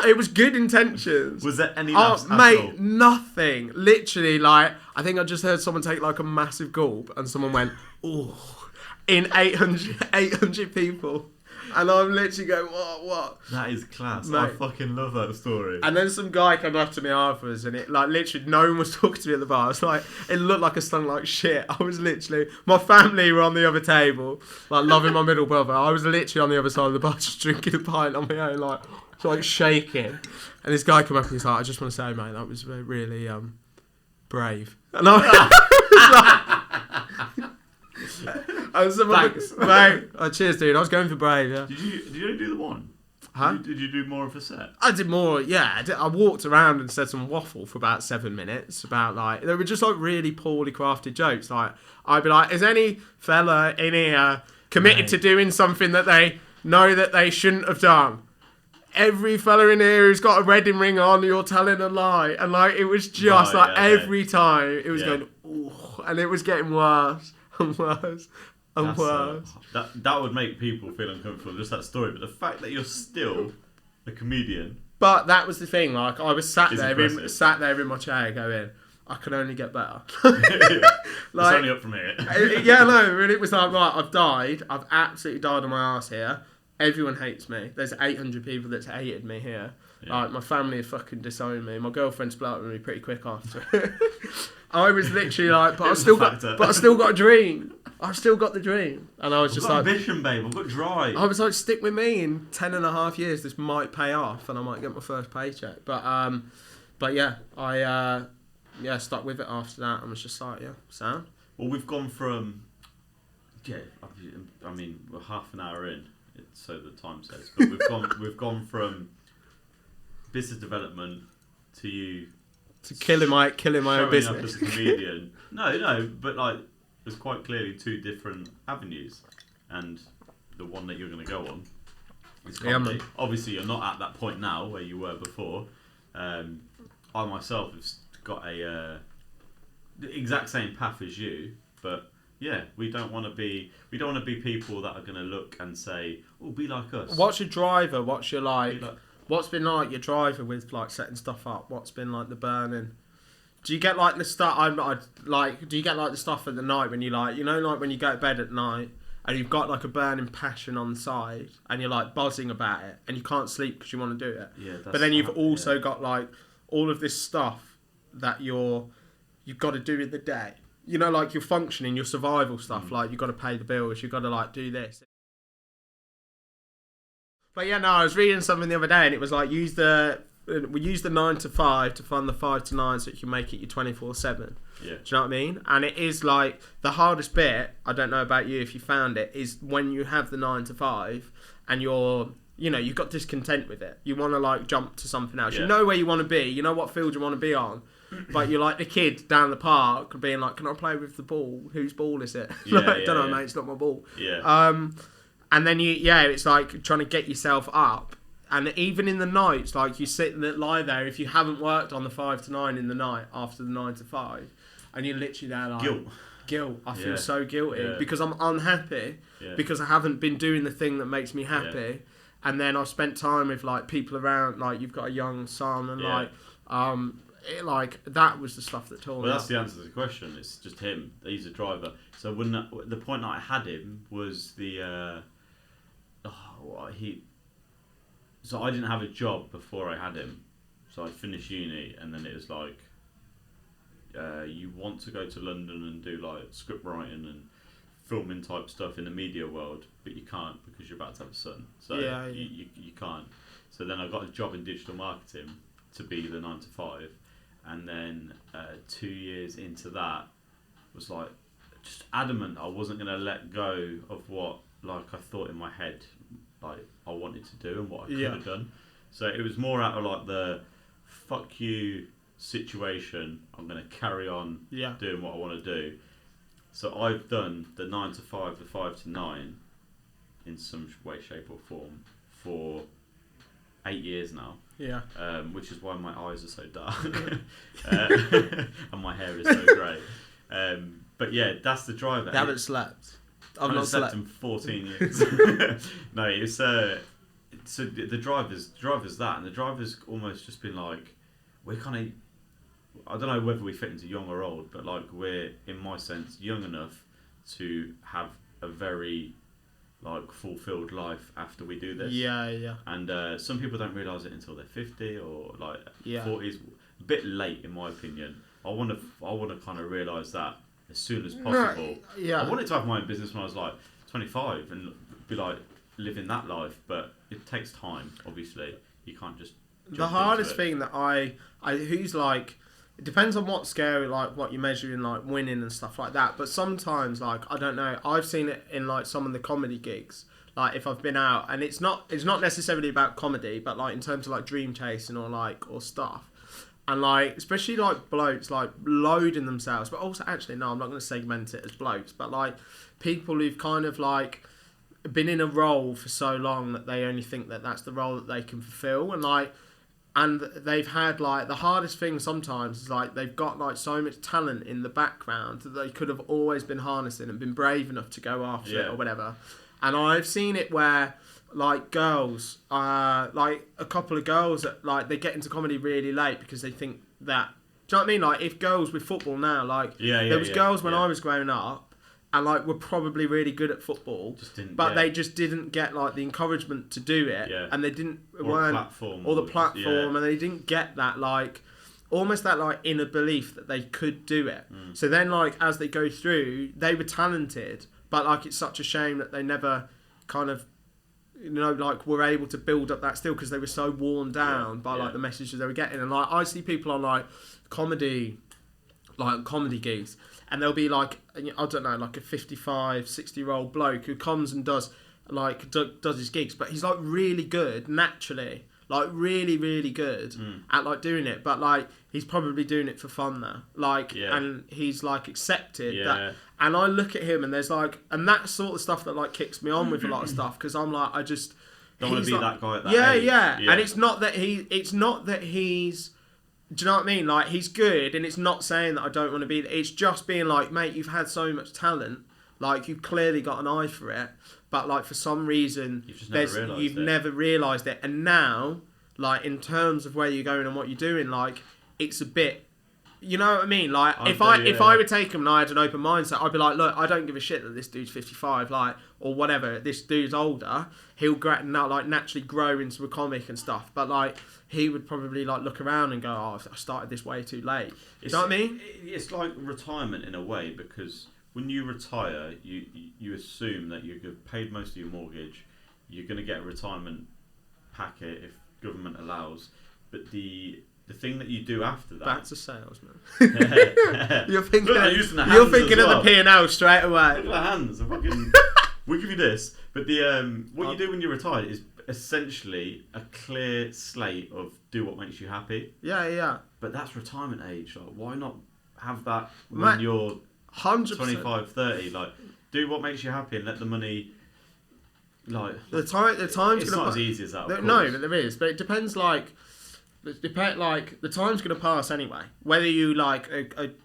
[SPEAKER 1] it was good intentions.
[SPEAKER 2] Was there any laughs at
[SPEAKER 1] mate,
[SPEAKER 2] all?
[SPEAKER 1] nothing. Literally, like, I think I just heard someone take like a massive gulp and someone went, ooh, in 800 people. And I'm literally going, what?
[SPEAKER 2] That is class.
[SPEAKER 1] Mate.
[SPEAKER 2] I fucking love that story.
[SPEAKER 1] And then some guy came up to me afterwards and it, like, literally no one was talking to me at the bar. It's like, it looked like I stunk like shit. I was literally, my family were on the other table, like, loving my middle brother. I was literally on the other side of the bar just drinking a pint on my own, like shaking. And this guy came up and he's like, I just want to say, mate, that was really brave. And I was
[SPEAKER 2] Thanks.
[SPEAKER 1] mate. Cheers, dude. I was going for brave, yeah.
[SPEAKER 2] Did you only do the one?
[SPEAKER 1] Huh?
[SPEAKER 2] Did you do more of a set?
[SPEAKER 1] I did more, yeah. I walked around and said some waffle for about 7 minutes about, like, they were just, like, really poorly crafted jokes. Like, I'd be like, is any fella in here committed to doing something that they know that they shouldn't have done? Every fella in here who's got a wedding ring on, you're telling a lie. And, like, it was just, every time it was going, ooh, and it was getting worse and worse.
[SPEAKER 2] That would make people feel uncomfortable, just that story. But the fact that you're still a comedian.
[SPEAKER 1] But that was the thing. Like, I was sat there in my chair going, I can only get better.
[SPEAKER 2] It's only up from here.
[SPEAKER 1] Yeah, no, really, it was like, right, I've died. I've absolutely died on my ass here. Everyone hates me. There's 800 people that's hated me here. Yeah. Like, my family have fucking disowned me. My girlfriend split up with me pretty quick after. I was literally like, but I still got a dream. I've still got the dream. And I was just like,
[SPEAKER 2] ambition, babe. I've got drive.
[SPEAKER 1] I was like, stick with me. In 10.5 years, this might pay off, and I might get my first paycheck. But yeah, I stuck with it after that, and was just like, yeah, sound.
[SPEAKER 2] Well, we've gone from, I mean, we're half an hour in, so the time says, but we've gone from business development to you
[SPEAKER 1] to killing my own business.
[SPEAKER 2] Up as a comedian. No, but like there's quite clearly two different avenues, and the one that you're going to go on is comedy. Yeah, obviously, you're not at that point now where you were before. I myself have got the exact same path as you, but yeah, we don't want to be people that are going to look and say, "Oh, be like us."
[SPEAKER 1] What's your driver? What's your What's been like your driver with like setting stuff up? What's been like the burning? Do you get like the stuff? Do you get like the stuff at the night when you like when you go to bed at night and you've got like a burning passion on the side and you're like buzzing about it and you can't sleep because you want to do it.
[SPEAKER 2] Yeah.
[SPEAKER 1] But then you've also got like all of this stuff that you've got to do in the day. Like your functioning, your survival stuff. Like you've got to pay the bills. You've got to like do this. But yeah, no, I was reading something the other day and it was like use the we use the 9 to 5 to fund the 5 to 9 so you can make it your 24/7.
[SPEAKER 2] Yeah.
[SPEAKER 1] Do you know what I mean? And it is like the hardest bit, I don't know about you if you found it, is when you have the 9 to 5 and you've got discontent with it. You want to like jump to something else.
[SPEAKER 2] Yeah.
[SPEAKER 1] You know where you want to be. You know what field you want to be on. But you're like the kid down the park being like, can I play with the ball? Whose ball is it?
[SPEAKER 2] Yeah,
[SPEAKER 1] Like, don't know, mate. It's not my ball.
[SPEAKER 2] Yeah.
[SPEAKER 1] And then it's like trying to get yourself up. And even in the nights, like you sit and lie there, if you haven't worked on the 5 to 9 in the night after the 9 to 5, and you're literally there like... Guilt. I feel so guilty because I'm unhappy because I haven't been doing the thing that makes me happy. Yeah. And then I've spent time with like people around, like you've got a young son and that was the stuff that tore me
[SPEAKER 2] Well, that's
[SPEAKER 1] up.
[SPEAKER 2] the answer to the question. It's just him. He's a driver. So when the point that I had him was So I didn't have a job before I had him. So I finished uni, and then it was like, you want to go to London and do like script writing and filming type stuff in the media world, but you can't because you're about to have a son. So you can't. So then I got a job in digital marketing to be the 9 to 5, and then 2 years into that was like just adamant I wasn't going to let go of what like I thought in my head like I wanted to do and what I could have done. So it was more out of like the fuck you situation. I'm going to carry on doing what I want to do. So I've done the 9 to 5, the 5 to 9 in some way, shape or form for 8 years now.
[SPEAKER 1] Yeah.
[SPEAKER 2] Which is why my eyes are so dark and my hair is so grey. But yeah, that's the driver.
[SPEAKER 1] You haven't slept.
[SPEAKER 2] I've not slept in 14 years. No, it's so the driver's that, and the driver's almost just been like, we're kind of, I don't know whether we fit into young or old, but like we're, in my sense, young enough to have a very like fulfilled life after we do this.
[SPEAKER 1] Yeah.
[SPEAKER 2] And some people don't realise it until they're 50 or like 40s. A bit late, in my opinion. I want to kind of realise that as soon as possible.
[SPEAKER 1] No,
[SPEAKER 2] I wanted to have my own business when I was like 25 and be like living that life, but it takes time. Obviously, you can't just.
[SPEAKER 1] The hardest thing that I who's like, it depends on what scale, like what you're measuring, like winning and stuff like that. But sometimes, like I don't know, I've seen it in like some of the comedy gigs. Like if I've been out, and it's not necessarily about comedy, but like in terms of like dream chasing or stuff. And like, especially like blokes like loading themselves, but also actually no, I'm not going to segment it as blokes, but like people who've kind of like been in a role for so long that they only think that that's the role that they can fulfill, and they've had like the hardest thing sometimes is like they've got like so much talent in the background that they could have always been harnessing and been brave enough to go after it or whatever. And I've seen it where like girls, like a couple of girls that like they get into comedy really late because they think that. Do you know what I mean? Like if girls with football now, like there was girls when I was growing up, and like were probably really good at football, they just didn't get like the encouragement to do it, and they didn't the platform, and they didn't get that like almost that like inner belief that they could do it. So then like as they go through, they were talented, but like it's such a shame that they never kind of like were able to build up that still because they were so worn down by like the messages they were getting. And like I see people on like comedy gigs, and there'll be like, I don't know, like a 55, 60-year-old bloke who comes and does his gigs, but he's like really good naturally, like really, really good at like doing it, but like he's probably doing it for fun now, like, and he's like accepted that. And I look at him and there's like, and that sort of stuff that like kicks me on with a lot of stuff, because I'm like, I just
[SPEAKER 2] don't want to be like, that guy at that age.
[SPEAKER 1] Yeah. And it's not that he's, do you know what I mean? Like he's good, and it's not saying that I don't want to be. It's just being like, mate, you've had so much talent, like you've clearly got an eye for it, but like for some reason you've never realised it. And now, like in terms of where you're going and what you're doing, like it's a bit. You know what I mean? Like if I would take him and I had an open mindset, I'd be like, look, I don't give a shit that this dude's 55, like or whatever. This dude's older. He'll now like naturally grow into a comic and stuff. But like he would probably like look around and go, oh, I started this way too late. You know what I mean?
[SPEAKER 2] It's like retirement in a way, because when you retire, you assume that you've paid most of your mortgage. You're going to get a retirement packet if government allows. but the thing that you do after that.
[SPEAKER 1] That's a salesman.
[SPEAKER 2] You're
[SPEAKER 1] You're thinking.
[SPEAKER 2] using the
[SPEAKER 1] You're
[SPEAKER 2] hands
[SPEAKER 1] thinking
[SPEAKER 2] as
[SPEAKER 1] of
[SPEAKER 2] well.
[SPEAKER 1] the P&L straight away.
[SPEAKER 2] Look at the hands. We'll give you this. But what you do when you're retired is essentially a clear slate of do what makes you happy.
[SPEAKER 1] Yeah.
[SPEAKER 2] But that's retirement age. Like, why not have that when
[SPEAKER 1] Mate,
[SPEAKER 2] you're
[SPEAKER 1] 100%.
[SPEAKER 2] 25, 30? Like, do what makes you happy and let the money. Like
[SPEAKER 1] The time's
[SPEAKER 2] it's
[SPEAKER 1] gonna.
[SPEAKER 2] not as easy as that. Of
[SPEAKER 1] No,
[SPEAKER 2] course.
[SPEAKER 1] but there is. But it depends. Like the time's gonna pass anyway. Whether you like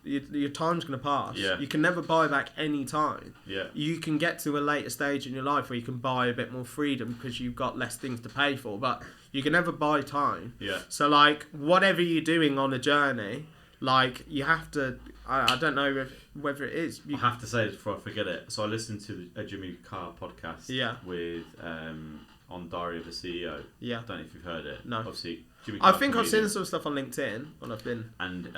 [SPEAKER 1] your time's gonna pass.
[SPEAKER 2] Yeah.
[SPEAKER 1] You can never buy back any time.
[SPEAKER 2] Yeah.
[SPEAKER 1] You can get to a later stage in your life where you can buy a bit more freedom because you've got less things to pay for. But you can never buy time.
[SPEAKER 2] Yeah.
[SPEAKER 1] So like whatever you're doing on a journey, like you have to. I don't know whether it is.
[SPEAKER 2] I have to say this before I forget it. So I listened to a Jimmy Carr podcast.
[SPEAKER 1] Yeah.
[SPEAKER 2] With on Diary of a CEO.
[SPEAKER 1] Yeah.
[SPEAKER 2] I don't know if you've heard it.
[SPEAKER 1] No.
[SPEAKER 2] Obviously, Jimmy
[SPEAKER 1] I
[SPEAKER 2] Carr
[SPEAKER 1] think I've
[SPEAKER 2] comedian.
[SPEAKER 1] seen some stuff on LinkedIn when I've been.
[SPEAKER 2] And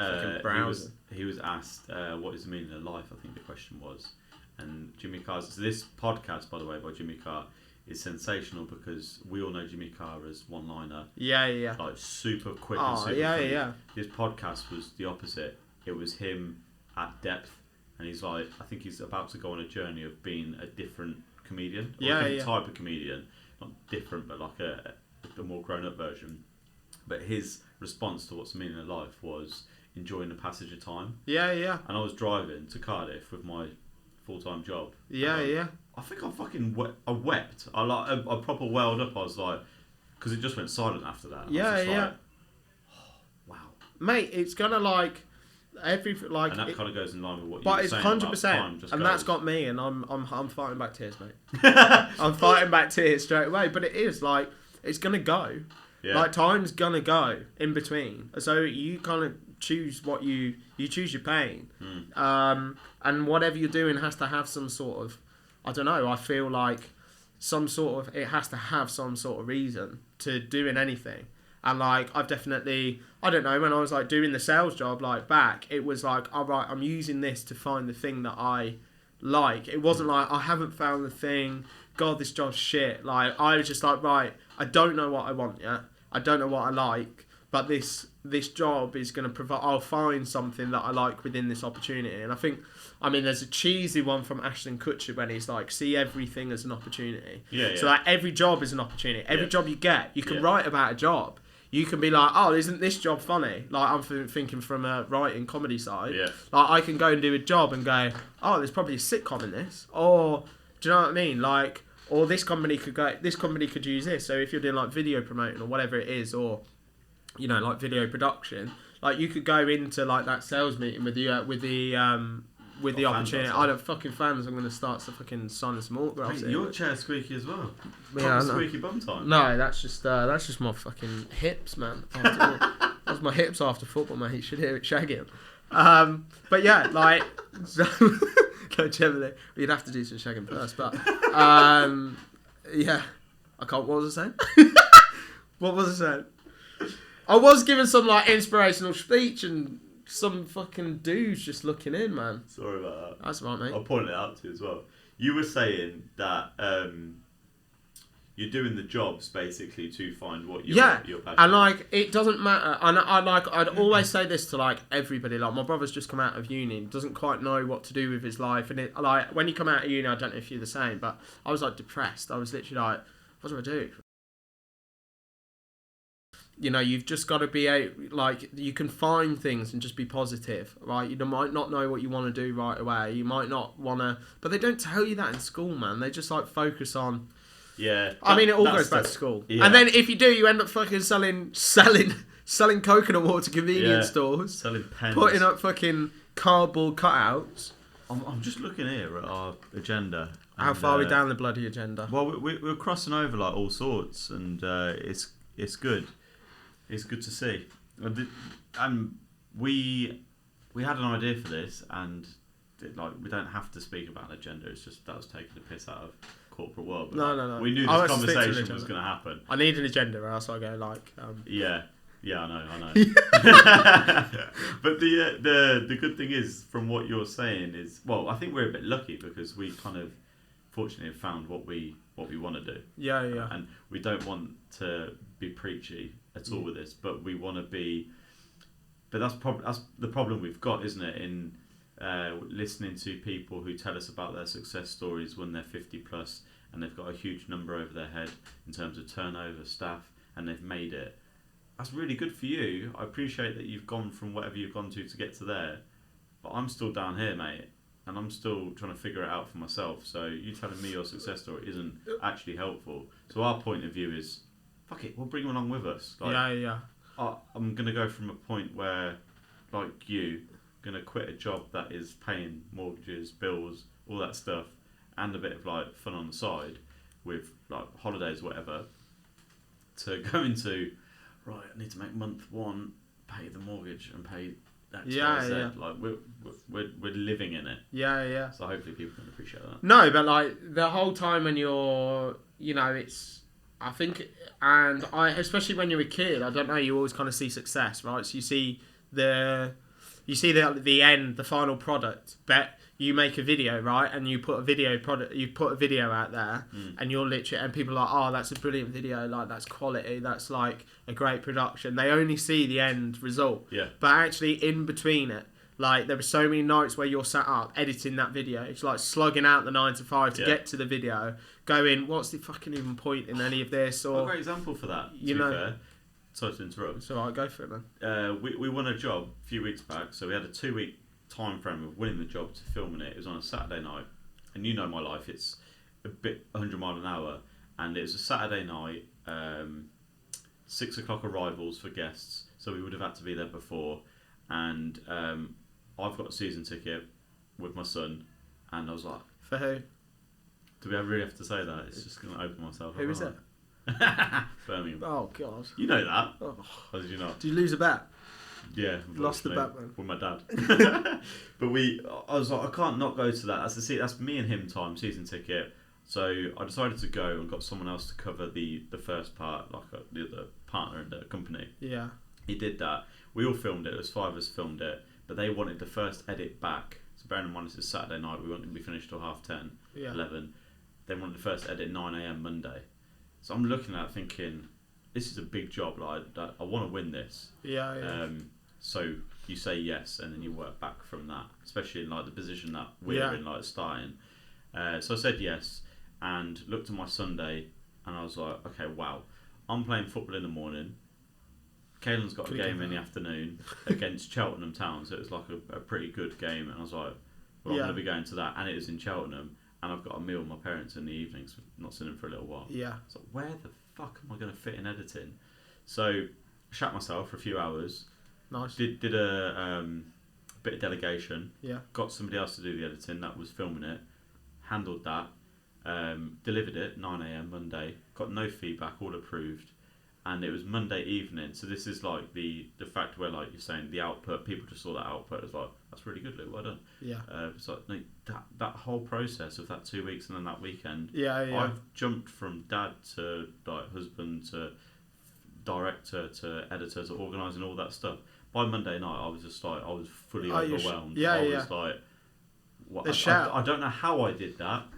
[SPEAKER 1] browsing.
[SPEAKER 2] he was asked what is the meaning of life. I think the question was, and Jimmy Carr. So this podcast, by the way, by Jimmy Carr, is sensational because we all know Jimmy Carr as one-liner,
[SPEAKER 1] Yeah.
[SPEAKER 2] like super quick and
[SPEAKER 1] Oh,
[SPEAKER 2] super
[SPEAKER 1] yeah,
[SPEAKER 2] funny.
[SPEAKER 1] yeah.
[SPEAKER 2] His podcast was the opposite. It was him at depth, and he's like, I think he's about to go on a journey of being a different comedian, or a different type of comedian, not different, but like a more grown-up version. But his response to what's the meaning of life was enjoying the passage of time.
[SPEAKER 1] Yeah.
[SPEAKER 2] And I was driving to Cardiff with my full-time job.
[SPEAKER 1] Yeah.
[SPEAKER 2] I think I wept. I proper welled up. I was like, because it just went silent after that. I was just like, oh, wow.
[SPEAKER 1] Mate, it's gonna like every like.
[SPEAKER 2] And that kind of goes in line with what you
[SPEAKER 1] But
[SPEAKER 2] were
[SPEAKER 1] it's
[SPEAKER 2] saying
[SPEAKER 1] 100%, and that's got me, and I'm fighting back tears, mate.
[SPEAKER 2] got.
[SPEAKER 1] I'm fighting back tears straight away. But it is like it's gonna go.
[SPEAKER 2] Yeah.
[SPEAKER 1] Like time's gonna go in between. So you kind of choose what you choose your pain. And whatever you're doing has to have some sort of, I don't know. I feel like it has to have some sort of reason to doing anything. And like I've definitely, I don't know, when I was like doing the sales job like back, it was like, all right, I'm using this to find the thing that I like. It wasn't like I haven't found the thing. God, this job's shit. Like I was just like, right, I don't know what I want yet. I don't know what I like, but this job is going to provide. I'll find something that I like within this opportunity. And I think, there's a cheesy one from Ashton Kutcher when he's like, see everything as an opportunity.
[SPEAKER 2] Yeah.
[SPEAKER 1] So like every job is an opportunity. Every job you get, you can write about a job. You can be like, oh, isn't this job funny? Like I'm thinking from a writing comedy side.
[SPEAKER 2] Yeah.
[SPEAKER 1] Like I can go and do a job and go, oh, there's probably a sitcom in this, or do you know what I mean? Like, or this company could use this. So if you're doing like video promoting or whatever it is, or like video production, like you could go into like that sales meeting with the opportunity. I don't fucking fans. I'm gonna start to fucking signing some autographs.
[SPEAKER 2] Mate, your chair's squeaky as well.
[SPEAKER 1] Yeah,
[SPEAKER 2] Squeaky bum time.
[SPEAKER 1] No, that's just my fucking hips, man. That's my hips after football, mate. You should hear it shagging. But yeah, like, no, generally, you'd have to do some shagging first. But yeah, I can't. What was I saying? What was I saying? I was giving some like inspirational speech and some fucking dudes just looking in, man.
[SPEAKER 2] Sorry about that.
[SPEAKER 1] That's right, mate.
[SPEAKER 2] I'll point it out to you as well. You were saying that you're doing the jobs basically to find what you're passionate.
[SPEAKER 1] And like it doesn't matter. And I'd always say this to like everybody. Like my brother's just come out of uni, doesn't quite know what to do with his life, and it like when you come out of uni, I don't know if you're the same, but I was like depressed. I was literally like, what do I do? You've just got to be like, you can find things and just be positive, right? You might not know what you want to do right away. You might not want to, but they don't tell you that in school, man. They just like focus on.
[SPEAKER 2] Yeah.
[SPEAKER 1] It all goes back to school.
[SPEAKER 2] Yeah.
[SPEAKER 1] And then if you do, you end up fucking selling coconut water to convenience stores.
[SPEAKER 2] Selling pens.
[SPEAKER 1] Putting up fucking cardboard cutouts.
[SPEAKER 2] I'm just looking here at our agenda.
[SPEAKER 1] How far are we down the bloody agenda?
[SPEAKER 2] Well, we're crossing over like all sorts, and it's good. It's good to see. And we had an idea for this, and we don't have to speak about an agenda. It's just that was taking the piss out of corporate world. But
[SPEAKER 1] No.
[SPEAKER 2] We knew this conversation was going to happen.
[SPEAKER 1] I need an agenda, or else I go like.
[SPEAKER 2] Yeah, I know. But the good thing is, from what you're saying, is I think we're a bit lucky because we kind of fortunately have found what we what we want to do.
[SPEAKER 1] Yeah, yeah.
[SPEAKER 2] And we don't want to be preachy at all with this, but we want to be. But that's the problem we've got, isn't it? In listening to people who tell us about their success stories when they're 50 plus and they've got a huge number over their head in terms of turnover, staff, and they've made it. That's really good for you. I appreciate that you've gone from whatever you've gone to get to there, but I'm still down here, mate, and I'm still trying to figure it out for myself. So you telling me your success story isn't actually helpful. So our point of view is, fuck it, we'll bring them along with us. Like,
[SPEAKER 1] yeah.
[SPEAKER 2] I'm going to go from a point where, like you, going to quit a job that is paying mortgages, bills, all that stuff, and a bit of like fun on the side with like holidays, whatever, to go into, right, I need to make month one, pay the mortgage and pay X, Y, Z.
[SPEAKER 1] Yeah.
[SPEAKER 2] Like we're living in it.
[SPEAKER 1] Yeah.
[SPEAKER 2] So hopefully people can appreciate that.
[SPEAKER 1] No, but like the whole time when you're, it's, I think, and especially when you're a kid, I don't know, you always kind of see success, right? So you see the end, the final product. But you make a video, right, and you put a video out there, and you're literally, and people are like, oh, that's a brilliant video, like that's quality, that's like a great production. They only see the end result.
[SPEAKER 2] Yeah.
[SPEAKER 1] But actually, in between it, like there were so many nights where you're sat up editing that video. It's like slugging out the 9 to 5 to get to the video, going, what's the fucking even point in any of this? Or
[SPEAKER 2] a great example for that. To be fair. Sorry to interrupt.
[SPEAKER 1] It's alright, go for it, man.
[SPEAKER 2] We won a job a few weeks back, so we had a 2-week time frame of winning the job to filming it. It was on a Saturday night, and you know my life, it's a bit 100 mile an hour, and it was a Saturday night, 6 o'clock arrivals for guests, so we would have had to be there before, and I've got a season ticket with my son, and I was like,
[SPEAKER 1] for who?
[SPEAKER 2] Do we really have to say that? It's just going to open myself up.
[SPEAKER 1] Who is it?
[SPEAKER 2] Birmingham.
[SPEAKER 1] Oh god.
[SPEAKER 2] You know that.
[SPEAKER 1] Oh.
[SPEAKER 2] Or did you not?
[SPEAKER 1] Did you lose a bet?
[SPEAKER 2] Yeah,
[SPEAKER 1] Lost the bet, man.
[SPEAKER 2] With my dad. But I was like, I can't not go to that. That's me and him time, season ticket. So I decided to go and got someone else to cover the first part, like the other partner in the company.
[SPEAKER 1] Yeah.
[SPEAKER 2] He did that. We all filmed it. There was 5 of us filmed it, but they wanted the first edit back. So bearing in mind it's a Saturday night, we wanted to be finished till 10:30, 11. They wanted the first edit 9 a.m. Monday. So I'm looking at it thinking, this is a big job. Like I want to win this.
[SPEAKER 1] Yeah.
[SPEAKER 2] So you say yes, and then you work back from that, especially in like the position that we're in, like starting. So I said yes, and looked at my Sunday, and I was like, okay, wow, I'm playing football in the morning. Caelan's got a game in the afternoon against Cheltenham Town, so it was like a pretty good game, and I was like, well, I'm going to be going to that, and it is in Cheltenham, and I've got a meal with my parents in the evenings, not seen them for a little while.
[SPEAKER 1] Yeah.
[SPEAKER 2] So where the fuck am I going to fit in editing? So shat myself for a few hours.
[SPEAKER 1] Nice.
[SPEAKER 2] Did a bit of delegation.
[SPEAKER 1] Yeah.
[SPEAKER 2] Got somebody else to do the editing that was filming it. Handled that. Delivered it 9 a.m. Monday. Got no feedback. All approved. And it was Monday evening. So this is like the fact where, like you're saying, the output. People just saw that output as like, that's really good, Luke. Well done.
[SPEAKER 1] Yeah.
[SPEAKER 2] It's like that whole process of that 2 weeks and then that weekend.
[SPEAKER 1] Yeah.
[SPEAKER 2] I've jumped from dad to like husband to director to editor to organising all that stuff. By Monday night, I was just like, I was fully overwhelmed. I was like, what, I don't know how I did that,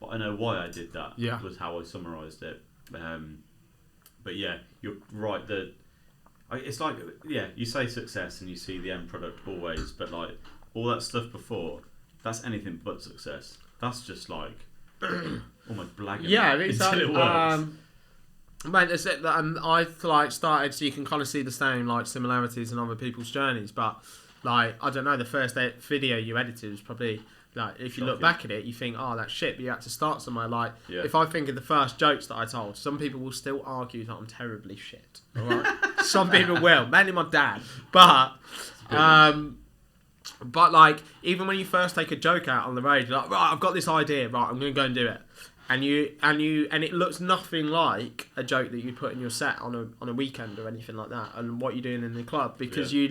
[SPEAKER 2] but I know why I did that.
[SPEAKER 1] Yeah.
[SPEAKER 2] Was how I summarised it. But yeah, you're right. It's like, yeah, you say success and you see the end product always, but like all that stuff before, that's anything but success. That's just like almost blagging.
[SPEAKER 1] Yeah, it's
[SPEAKER 2] until it works.
[SPEAKER 1] Mate, that's it. I've like started, so you can kind of see the same like similarities in other people's journeys. But like, I don't know, the first video you edited was probably like, if you look back at it, you think, oh, that's shit. But you had to start somewhere. Like, if I think of the first jokes that I told, some people will still argue that I'm terribly shit. All right, some people will, mainly my dad. But like, even when you first take a joke out on the road, you're like, right, I've got this idea. Right, I'm going to go and do it. And it looks nothing like a joke that you put in your set on a weekend or anything like that, and what you're doing in the club, because you're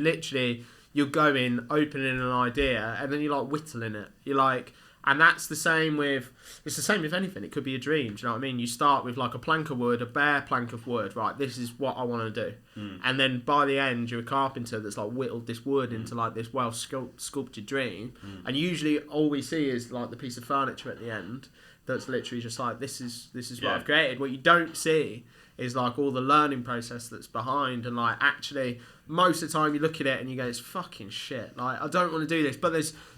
[SPEAKER 1] going, opening an idea, and then you're like whittling it. You're like, and it's the same with anything. It could be a dream. Do you know what I mean? You start with like a plank of wood, a bare plank of wood. Right, this is what I want to do, and then by the end, you're a carpenter that's like whittled this wood into like this well sculptured dream. And usually, all we see is like the piece of furniture at the end. that's literally just like, this is what
[SPEAKER 2] Yeah.
[SPEAKER 1] I've created. What you don't see is like all the learning process that's behind, and like actually most of the time you look at it and you go, it's fucking shit. Like, I don't want to do this, but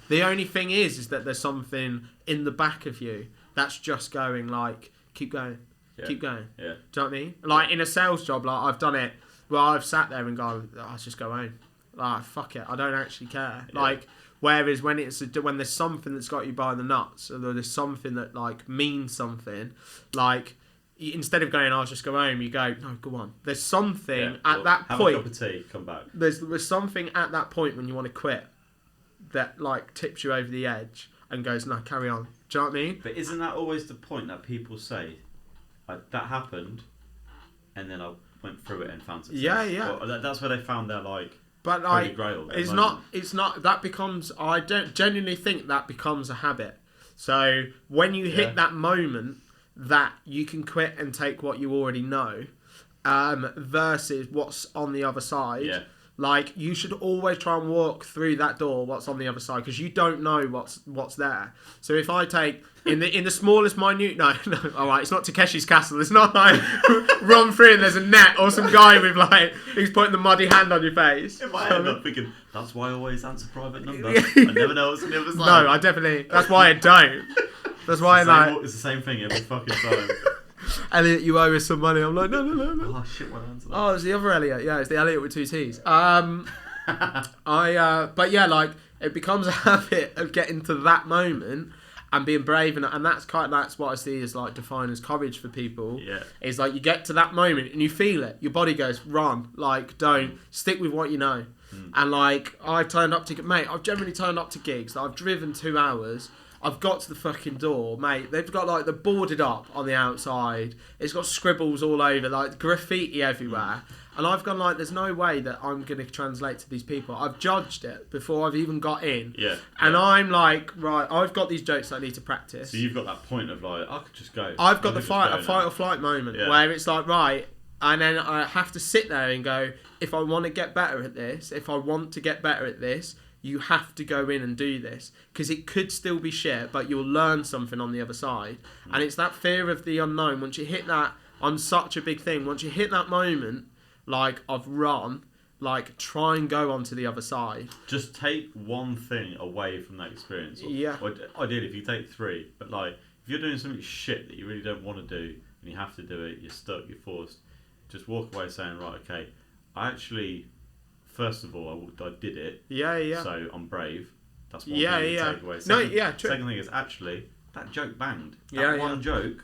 [SPEAKER 1] the only thing is that there's something in the back of you that's just going like, keep going, keep going.
[SPEAKER 2] Yeah.
[SPEAKER 1] Do you know what I mean? Like in a sales job, like I've done it where I've sat there and gone, oh, I'll just go home. Like, fuck it, I don't actually care.
[SPEAKER 2] Yeah.
[SPEAKER 1] Like, whereas when when there's something that's got you by the nuts, or there's something that like means something, like instead of going, I'll just go home, you go, no, go on. There's something at that
[SPEAKER 2] have
[SPEAKER 1] point.
[SPEAKER 2] a cup of tea, come back.
[SPEAKER 1] There's something at that point when you want to quit that like tips you over the edge and goes, no, carry on. Do you know what I mean?
[SPEAKER 2] But isn't that always the point that people say, like, that happened, and then I went through it and found success?
[SPEAKER 1] Yeah.
[SPEAKER 2] Well, that's where they found their like.
[SPEAKER 1] But
[SPEAKER 2] Holy
[SPEAKER 1] like,
[SPEAKER 2] Grail,
[SPEAKER 1] it's not. That becomes. I don't genuinely think that becomes a habit. So when you hit that moment that you can quit and take what you already know, versus what's on the other side.
[SPEAKER 2] Yeah.
[SPEAKER 1] Like, you should always try and walk through that door, what's on the other side, because you don't know what's there. So if I take in the smallest minute, no, all right, it's not Takeshi's Castle. It's not like run through and there's a net or some guy with like who's putting the muddy hand on your face.
[SPEAKER 2] In my head, I'm thinking, that's why I always answer private number. I never know what's on the other side.
[SPEAKER 1] No, I definitely. That's why I don't. That's why
[SPEAKER 2] It's the same thing every fucking time.
[SPEAKER 1] Elliot, you owe us some money. I'm like, no.
[SPEAKER 2] Oh shit, what answer that?
[SPEAKER 1] Oh, it's the other Elliot. Yeah, it's the Elliot with 2 T's. But yeah, like, it becomes a habit of getting to that moment and being brave, and that's what I see as like defined as courage for people.
[SPEAKER 2] Yeah.
[SPEAKER 1] Is like, you get to that moment and you feel it. Your body goes, run. Like, don't stick with what you know. And like, I've generally turned up to gigs. Like, I've driven 2 hours. I've got to the fucking door, mate. They've got like, they're boarded up on the outside. It's got scribbles all over, like graffiti everywhere. And I've gone like, there's no way that I'm going to translate to these people. I've judged it before I've even got in.
[SPEAKER 2] Yeah.
[SPEAKER 1] And I'm like, right, I've got these jokes that I need to practice.
[SPEAKER 2] So you've got that point of like, I could just go.
[SPEAKER 1] I've got a fight or flight moment where it's like, right, and then I have to sit there and go, if I want to get better at this, you have to go in and do this, because it could still be shit, but you'll learn something on the other side. And it's that fear of the unknown. Once you hit that, on such a big thing, once you hit that moment, like, of run, like, try and go on to the other side.
[SPEAKER 2] Just take one thing away from that experience. Or ideally, if you take 3, but like, if you're doing something shit that you really don't want to do and you have to do it, you're stuck, you're forced, just walk away saying, right, okay, I actually, first of all, I did it.
[SPEAKER 1] Yeah.
[SPEAKER 2] So I'm brave. That's one
[SPEAKER 1] thing
[SPEAKER 2] to take away.
[SPEAKER 1] True.
[SPEAKER 2] Second thing is, actually, that joke banged. One joke,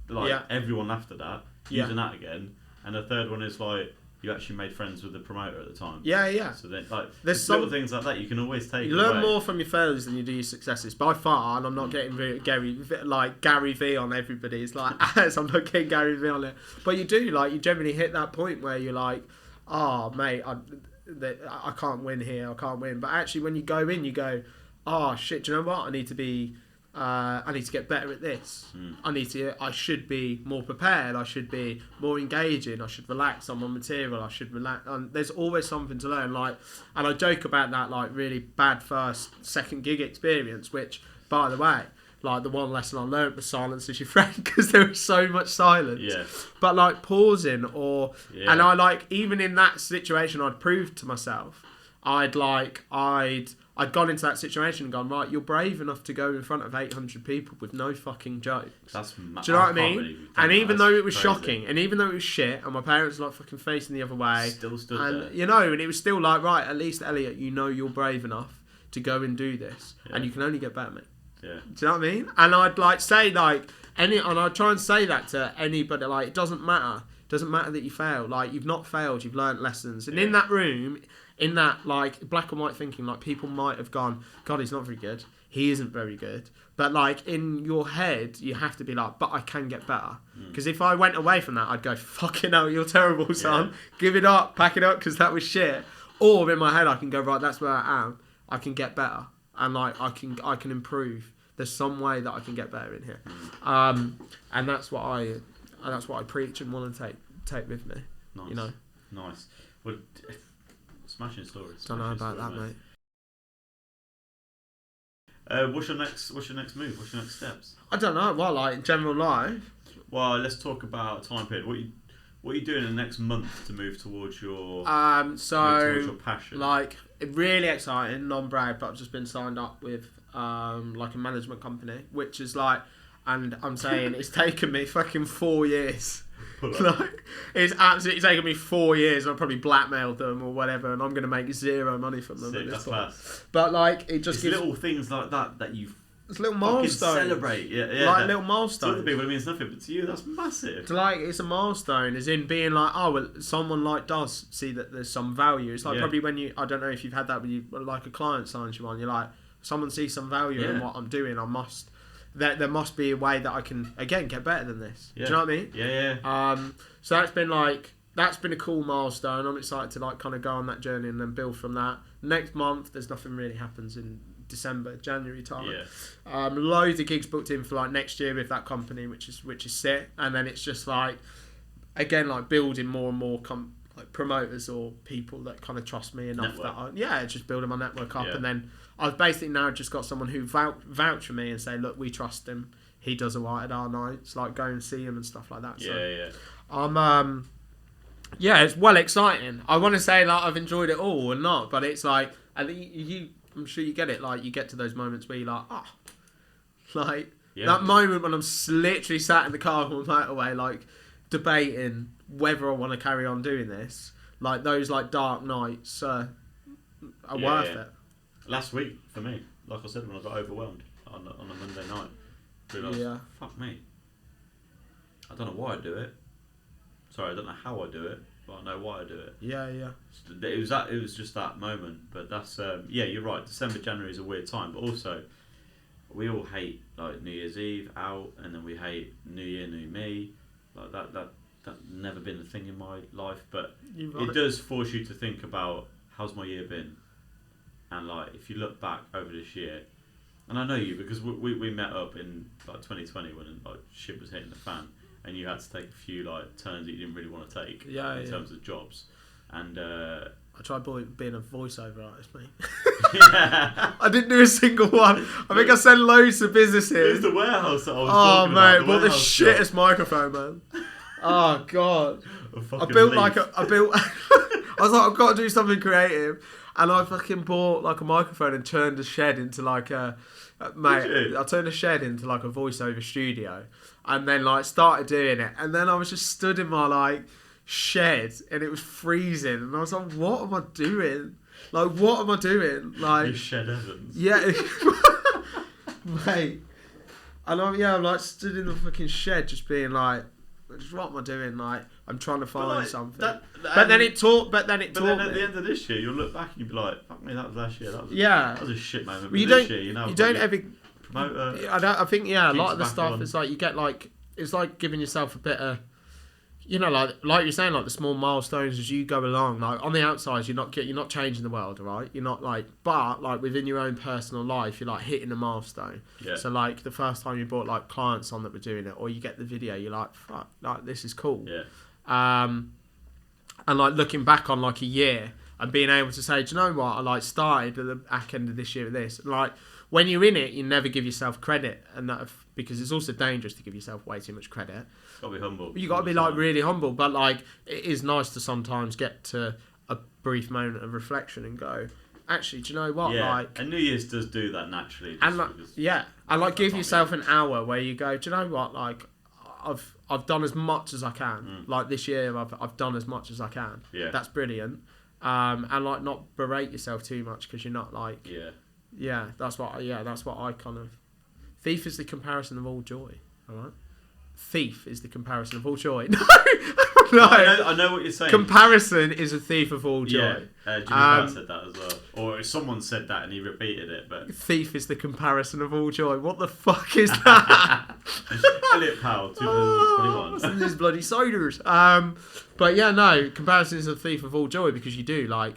[SPEAKER 2] like, everyone laughed at that. Using that again. And the third one is like, you actually made friends with the promoter at the time.
[SPEAKER 1] Yeah.
[SPEAKER 2] So then, like,
[SPEAKER 1] there's
[SPEAKER 2] some little things like that you can always take.
[SPEAKER 1] You learn more from your failures than you do your successes, by far. And I'm not getting Gary V on everybody. It's like, I'm not getting Gary V on it. But you do, like, you generally hit that point where you're like, oh, mate, I can't win here. I can't win. But actually, when you go in, you go, oh shit. Do you know what? I need to get better at this. I should be more prepared. I should be more engaging. I should relax on my material. I should relax. There's always something to learn. Like, and I joke about that, like, really bad second gig experience, which, by the way, like, the one lesson I learned was silence is your friend, because there was so much silence.
[SPEAKER 2] Yeah.
[SPEAKER 1] But like, pausing and I, like, even in that situation, I'd proved to myself, I'd gone into that situation and gone, right, you're brave enough to go in front of 800 people with no fucking jokes. Do you know what I mean? And even though it was shocking, and even though it was shit, and my parents were like fucking facing the other way,
[SPEAKER 2] still stood there.
[SPEAKER 1] You know, and it was still like, right, at least, Elliot, you know you're brave enough to go and do this, and you can only get better, mate.
[SPEAKER 2] Yeah.
[SPEAKER 1] Do you know what I mean? And I'd like say like and I'd try and say that to anybody, like, it doesn't matter. It doesn't matter that you fail. Like, you've not failed, you've learnt lessons. And in that room, in that, like, black and white thinking, like, people might have gone, God, he's not very good. He isn't very good. But, like, in your head, you have to be like, but I can get better. Because if I went away from that, I'd go, fucking hell, you're terrible, son. Yeah. Give it up, pack it up, because that was shit. Or in my head, I can go, right, that's where I am. I can get better. And, like, I can improve. There's some way that I can get better in here. And that's what I preach and want to take with me.
[SPEAKER 2] Nice.
[SPEAKER 1] You know?
[SPEAKER 2] Nice. Well, smashing stories.
[SPEAKER 1] Don't know about that, mate.
[SPEAKER 2] What's your next move? What's your next steps?
[SPEAKER 1] I don't know. Well, like in general life.
[SPEAKER 2] Well, let's talk about time period. What are you doing in the next month to move towards your passion?
[SPEAKER 1] Like really exciting, non-brag, but I've just been signed up with like a management company, which is like, and I'm saying it's taken me fucking 4 years. Like it's absolutely taken me 4 years. I've probably blackmailed them or whatever, and I'm gonna make zero money from them at this point. But like it just gives
[SPEAKER 2] little things like that you.
[SPEAKER 1] It's little milestones.
[SPEAKER 2] Celebrate, yeah.
[SPEAKER 1] Like little milestones.
[SPEAKER 2] To other people it means nothing, but to you that's massive.
[SPEAKER 1] It's like it's a milestone, as in being like, oh, well, someone like does see that there's some value. It's like probably when you, I don't know if you've had that when you, like a client signs you on, you're like, someone sees some value in what I'm doing. I must. There must be a way that I can again get better than this.
[SPEAKER 2] Yeah.
[SPEAKER 1] Do you know what I mean?
[SPEAKER 2] Yeah.
[SPEAKER 1] So that's been a cool milestone. I'm excited to like kind of go on that journey and then build from that. Next month, there's nothing really happens in December, January time.
[SPEAKER 2] Yeah.
[SPEAKER 1] Loads of gigs booked in for like next year with that company, which is sick. And then it's just like, again, like building more and more like promoters or people that kind of trust me enough that just building my network up. And then I've basically now just got someone who vouch for me and say, look, we trust him. He does alright at our nights. Like go and see him and stuff like that. It's well exciting. I want to say like I've enjoyed it all or not, but it's like I think I'm sure you get it. Like you get to those moments where you're like, that moment when I'm literally sat in the car on the motorway, like debating whether I want to carry on doing this. Like those like dark nights are worth it.
[SPEAKER 2] Last week for me, like I said, when I got overwhelmed on a Monday night, realised, fuck me. I don't know why I do it. Sorry, I don't know how I do it, but I know why I do it.
[SPEAKER 1] Yeah.
[SPEAKER 2] It was just that moment, but that's you're right. December, January is a weird time, but also we all hate like New Year's Eve out, and then we hate New Year, New Me. Like that's never been a thing in my life, but it does force you to think about how's my year been, and like if you look back over this year, and I know you because we met up in like 2020 when like shit was hitting the fan. And you had to take a few like turns that you didn't really want to take in terms of jobs, and
[SPEAKER 1] I tried being a voiceover artist, mate.
[SPEAKER 2] Yeah.
[SPEAKER 1] I didn't do a single one. I think I sent loads to businesses.
[SPEAKER 2] It was the warehouse that I was talking about.
[SPEAKER 1] Oh mate, what the shittest microphone, man. Oh god, I was like, I've got to do something creative, and I fucking bought like a microphone and turned a shed into like a. Mate, I turned a shed into like a voiceover studio, and then like started doing it, and then I was just stood in my like shed, and it was freezing, and I was like, "What am I doing? Like, what am I doing?" Like,
[SPEAKER 2] you shed Evans.
[SPEAKER 1] Yeah, mate. And I'm like stood in the fucking shed, just being like, "What am I doing?" Like, I'm trying to find something. But then it taught. But then at the
[SPEAKER 2] end of this year, you'll look back and you'll be like, "Fuck me, that was last year. That was a shit moment."
[SPEAKER 1] Well, you don't ever promoter. I think a lot of the stuff is like you get like it's like giving yourself a bit of, like you're saying, like the small milestones as you go along. Like on the outside, you're not changing the world, right? You're not like, but like within your own personal life, you're like hitting a milestone.
[SPEAKER 2] Yeah.
[SPEAKER 1] So like the first time you brought like clients on that were doing it, or you get the video, you're like, fuck, like this is cool.
[SPEAKER 2] Yeah.
[SPEAKER 1] And like looking back on like a year and being able to say, do you know what? I like started at the back end of this year with this. And, like when you're in it, you never give yourself credit, and that because it's also dangerous to give yourself way too much credit.
[SPEAKER 2] Got to be humble.
[SPEAKER 1] You got to be like really humble, but like it is nice to sometimes get to a brief moment of reflection and go, actually, do you know what?
[SPEAKER 2] Yeah.
[SPEAKER 1] Like,
[SPEAKER 2] and New Year's does do that naturally.
[SPEAKER 1] And like, and like give yourself an hour where you go, do you know what? Like, I've done as much as I can. Like this year, I've done as much as I can.
[SPEAKER 2] Yeah.
[SPEAKER 1] That's brilliant. And like not berate yourself too much because you're not like. Yeah. That's what I kind of. Thief is the comparison of all joy. All right. Thief is the comparison of all joy. No.
[SPEAKER 2] I know what you're saying.
[SPEAKER 1] Comparison is a thief of all joy.
[SPEAKER 2] Yeah, Jimmy Brown said that as well. Or someone said that and he repeated it. But
[SPEAKER 1] thief is the comparison of all joy. What the fuck is that?
[SPEAKER 2] Elliot Powell, 2021.
[SPEAKER 1] These bloody sodas. But yeah, no, comparison is a thief of all joy because you do like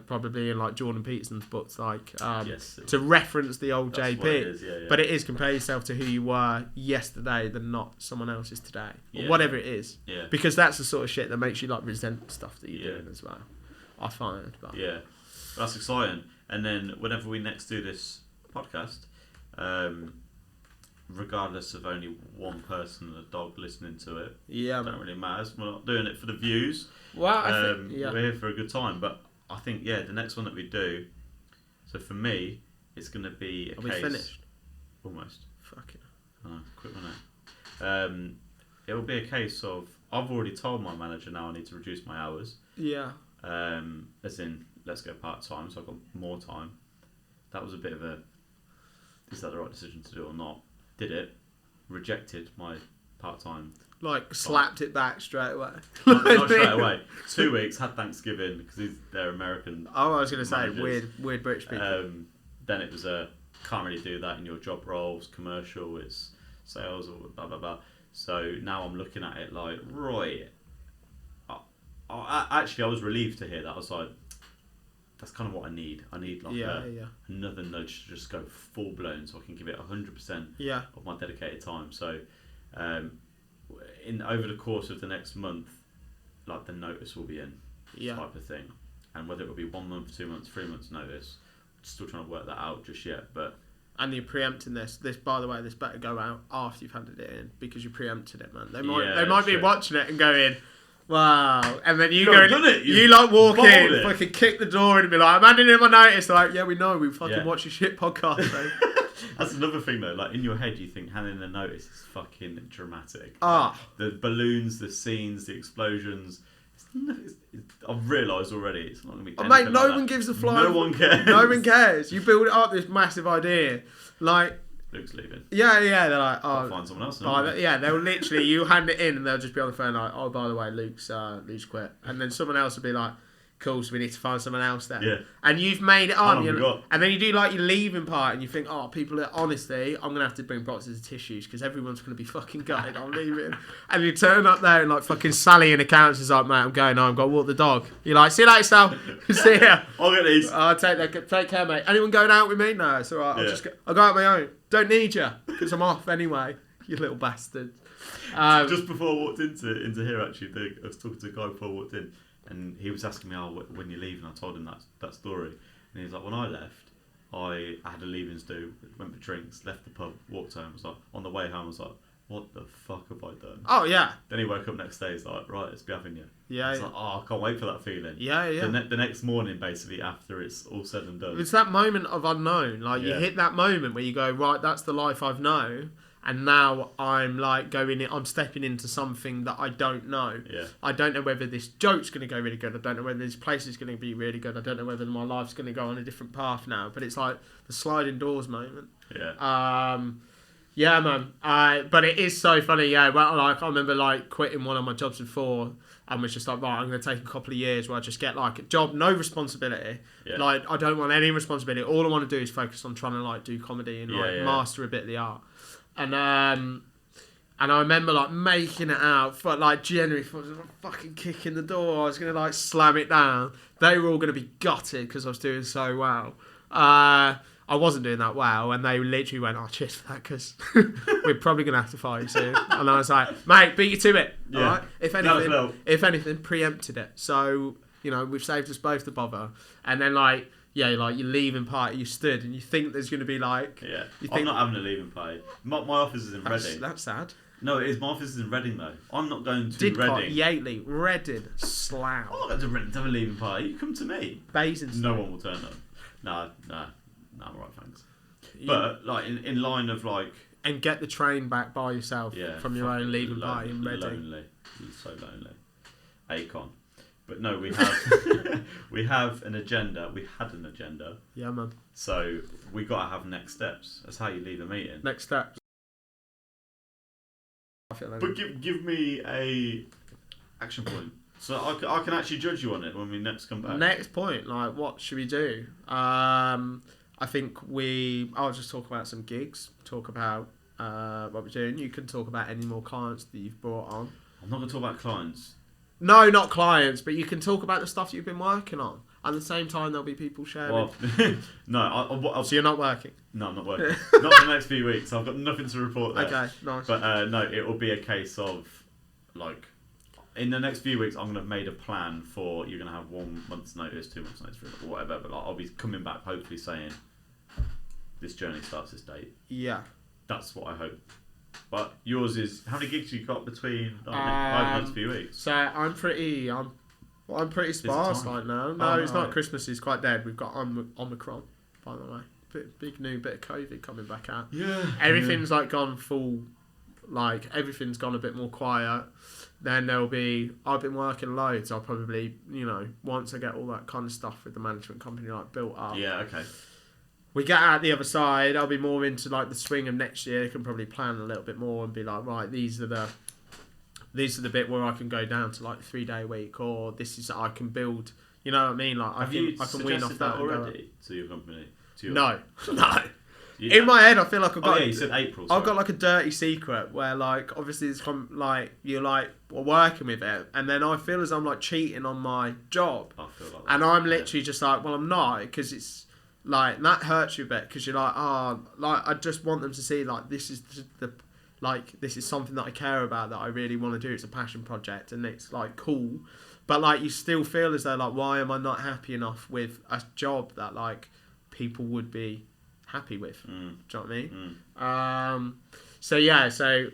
[SPEAKER 1] probably in like Jordan Peterson's books, like to reference the old JP.
[SPEAKER 2] What it is, yeah.
[SPEAKER 1] But it is compare yourself to who you were yesterday than not someone else's today, or whatever it is.
[SPEAKER 2] Yeah.
[SPEAKER 1] Because that's the sort of shit that makes you like resent stuff that you're doing as well. I find. But.
[SPEAKER 2] Yeah, that's exciting. And then whenever we next do this podcast, regardless of only one person and a dog listening to it.
[SPEAKER 1] Yeah,
[SPEAKER 2] Don't really matter. We're not doing it for the views.
[SPEAKER 1] Well, I think,
[SPEAKER 2] We're here for a good time. But I think, the next one that we do, so for me, it's going to be a
[SPEAKER 1] Are
[SPEAKER 2] case...
[SPEAKER 1] we finished?
[SPEAKER 2] Almost.
[SPEAKER 1] Fucking.
[SPEAKER 2] Oh, quick one out. It will be a case of, I've already told my manager now I need to reduce my hours.
[SPEAKER 1] Yeah.
[SPEAKER 2] As in, let's go part-time, so I've got more time. That was a bit of a, is that the right decision to do or not? Did it. Rejected my part-time.
[SPEAKER 1] Like, slapped it back straight away.
[SPEAKER 2] Not straight away. 2 weeks, had Thanksgiving, because they're American.
[SPEAKER 1] Oh, I was going to say,
[SPEAKER 2] managers.
[SPEAKER 1] weird British people.
[SPEAKER 2] Then it was can't really do that in your job roles, commercial, it's sales, or blah, blah, blah. So now I'm looking at it like, right. Actually, I was relieved to hear that. I was like, that's kind of what I need. I need like another nudge to just go full blown so I can give it 100% of my dedicated time. So over the course of the next month, like the notice will be in type of thing. And whether it will be 1 month, 2 months, 3 months notice, still trying to work that out just yet. But
[SPEAKER 1] and you're preempting this. This, by the way, this better go out after you've handed it in because you preempted it, man. They might be watching it and going, wow. And then you go, you like walk in, fucking kick the door in and be like, I'm handing in my notice. They're like, yeah, we know. We fucking watch your shit podcast, mate.
[SPEAKER 2] That's another thing though. Like in your head, you think handing in a notice is fucking dramatic.
[SPEAKER 1] Ah,
[SPEAKER 2] the balloons, the scenes, the explosions. I've realised already it's not going to be anything
[SPEAKER 1] mate, no
[SPEAKER 2] like
[SPEAKER 1] one
[SPEAKER 2] that.
[SPEAKER 1] gives a flying...
[SPEAKER 2] No one cares.
[SPEAKER 1] No one cares. You build up this massive idea. Like...
[SPEAKER 2] Luke's leaving.
[SPEAKER 1] Yeah, they're like...
[SPEAKER 2] I'll find someone else.
[SPEAKER 1] They'll literally... You hand it in and they'll just be on the phone like, oh, by the way, Luke's quit. And then someone else will be like, cool, so we need to find someone else then.
[SPEAKER 2] Yeah.
[SPEAKER 1] And you've made it on.
[SPEAKER 2] And
[SPEAKER 1] then you do like your leaving part and you think, oh, people are... Honestly, I'm going to have to bring boxes of tissues because everyone's going to be fucking gutted. I'm leaving. And you turn up there and like fucking Sally in accounts is like, mate, I'm going home. I've got to walk the dog. You're like, see you later, Sal. See ya.
[SPEAKER 2] I'll get these.
[SPEAKER 1] I'll take care, mate. Anyone going out with me? No, it's all right. I'll go out on my own. Don't need you because I'm off anyway. You little bastard.
[SPEAKER 2] Just before I walked into here, actually, I was talking to a guy before I walked in. And he was asking me, when you're leaving, I told him that story. And he was like, when I left, I had a leavings do, went for drinks, left the pub, walked home. Was like, on the way home, I was like, what the fuck have I done?
[SPEAKER 1] Oh, yeah.
[SPEAKER 2] Then he woke up next day, he's like, right, it's be having you.
[SPEAKER 1] Yeah.
[SPEAKER 2] It's like, oh, I can't wait for that feeling.
[SPEAKER 1] Yeah.
[SPEAKER 2] The next morning, basically, after it's all said and done.
[SPEAKER 1] It's that moment of unknown. Like, you hit that moment where you go, right, that's the life I've known. And now I'm like I'm stepping into something that I don't know.
[SPEAKER 2] Yeah.
[SPEAKER 1] I don't know whether this joke's going to go really good. I don't know whether this place is going to be really good. I don't know whether my life's going to go on a different path now. But it's like the sliding doors moment.
[SPEAKER 2] Yeah.
[SPEAKER 1] Yeah, man. But it is so funny. Yeah. Well, like I remember like quitting one of my jobs before and was just like, right, I'm going to take a couple of years where I just get like a job, no responsibility.
[SPEAKER 2] Yeah.
[SPEAKER 1] Like I don't want any responsibility. All I want to do is focus on trying to like do comedy and master a bit of the art. And I remember like making it out, but like genuinely fucking kicking the door. I was gonna like slam it down. They were all gonna be gutted because I was doing so well. I wasn't doing that well, and they literally went, "Oh, cheers for that, because we're probably gonna have to fire you soon." And I was like, "Mate, beat you to it, all right? If anything, preempted it. So we've saved us both the bother." And then like. Yeah, like your leaving party, you stood and you think there's going to be like...
[SPEAKER 2] Yeah, I'm not having a leaving party. My office is in Reading.
[SPEAKER 1] That's sad.
[SPEAKER 2] No, it is. My office is in Reading though. I'm not going to Reading.
[SPEAKER 1] Yateley, Reading, Slough.
[SPEAKER 2] I'm not going to Reading to have a leaving party. You come to me.
[SPEAKER 1] Basingstoke.
[SPEAKER 2] No one will turn up. No, I'm alright, thanks. But like in line of like...
[SPEAKER 1] And get the train back by yourself from your own leaving party in Reading.
[SPEAKER 2] Lonely. So lonely. Acon. But no, we have we have an agenda. We had an agenda.
[SPEAKER 1] Yeah, man.
[SPEAKER 2] So we got to have next steps. That's how you leave a meeting.
[SPEAKER 1] Next steps.
[SPEAKER 2] But give me a action point, so I can actually judge you on it when we next come back.
[SPEAKER 1] Next point, like what should we do? I think I'll just talk about some gigs. Talk about what we're doing. You can talk about any more clients that you've brought on.
[SPEAKER 2] I'm not going to talk about clients.
[SPEAKER 1] No, not clients, but you can talk about the stuff you've been working on. At the same time, there'll be people sharing.
[SPEAKER 2] Well, no,
[SPEAKER 1] so you're not working?
[SPEAKER 2] No, I'm not working. Not for the next few weeks. I've got nothing to report there.
[SPEAKER 1] Okay, nice.
[SPEAKER 2] But no, it will be a case of, like, in the next few weeks, I'm going to have made a plan for, you're going to have 1 month's notice, 2 months' notice, or whatever. But like, I'll be coming back, hopefully saying, this journey starts this date.
[SPEAKER 1] Yeah.
[SPEAKER 2] That's what I hope. But yours is, how many gigs you got between over the next few weeks?
[SPEAKER 1] So I'm pretty sparse
[SPEAKER 2] time?
[SPEAKER 1] right now. No, it's not. Christmas is quite dead. We've got Omicron, by the way. Big new bit of COVID coming back out.
[SPEAKER 2] Yeah.
[SPEAKER 1] Everything's like gone full, like everything's gone a bit more quiet. Then there'll be, I've been working loads. I'll probably, once I get all that kind of stuff with the management company like built up.
[SPEAKER 2] Yeah, okay.
[SPEAKER 1] We get out the other side, I'll be more into like the swing of next year. I can probably plan a little bit more and be like, right, these are the bit where I can go down to like 3-day week, or this is, I can build, you know what I mean? Like
[SPEAKER 2] I can
[SPEAKER 1] wean off that
[SPEAKER 2] already to your company?
[SPEAKER 1] No.
[SPEAKER 2] Yeah.
[SPEAKER 1] In my head, I feel like I've got.
[SPEAKER 2] Oh yeah, you said April.
[SPEAKER 1] I've got like a dirty secret where, like, obviously it's like you're like working with it, and then I feel as I'm like cheating on my job,
[SPEAKER 2] I feel like that.
[SPEAKER 1] and I'm literally just like, well, I'm not, because it's like that hurts you a bit, because you're like, like I just want them to see like this is this is something that I care about, that I really want to do. It's a passion project, and it's like cool, but like you still feel as though like, why am I not happy enough with a job that like people would be happy with? Do you know what I mean? So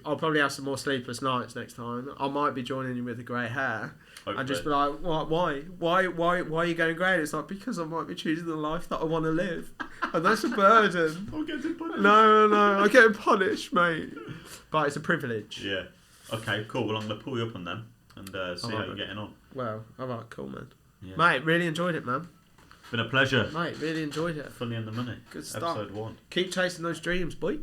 [SPEAKER 1] I'll probably have some more sleepless nights next time. I might be joining you with the grey hair.
[SPEAKER 2] Hopefully.
[SPEAKER 1] And just be like, why are you going grey? And it's like, because I might be choosing the life that I want to live, and that's a burden.
[SPEAKER 2] I'm getting punished.
[SPEAKER 1] No, I'm getting punished, mate. But it's a privilege.
[SPEAKER 2] Yeah. Okay, cool. Well, I'm gonna pull you up on them and see how you're getting on.
[SPEAKER 1] Well, alright, cool, man.
[SPEAKER 2] Yeah.
[SPEAKER 1] Mate, really enjoyed it, man.
[SPEAKER 2] Been a pleasure.
[SPEAKER 1] Mate, really enjoyed it.
[SPEAKER 2] Funny on the money.
[SPEAKER 1] Good stuff.
[SPEAKER 2] Episode 1.
[SPEAKER 1] Keep chasing those dreams, boy.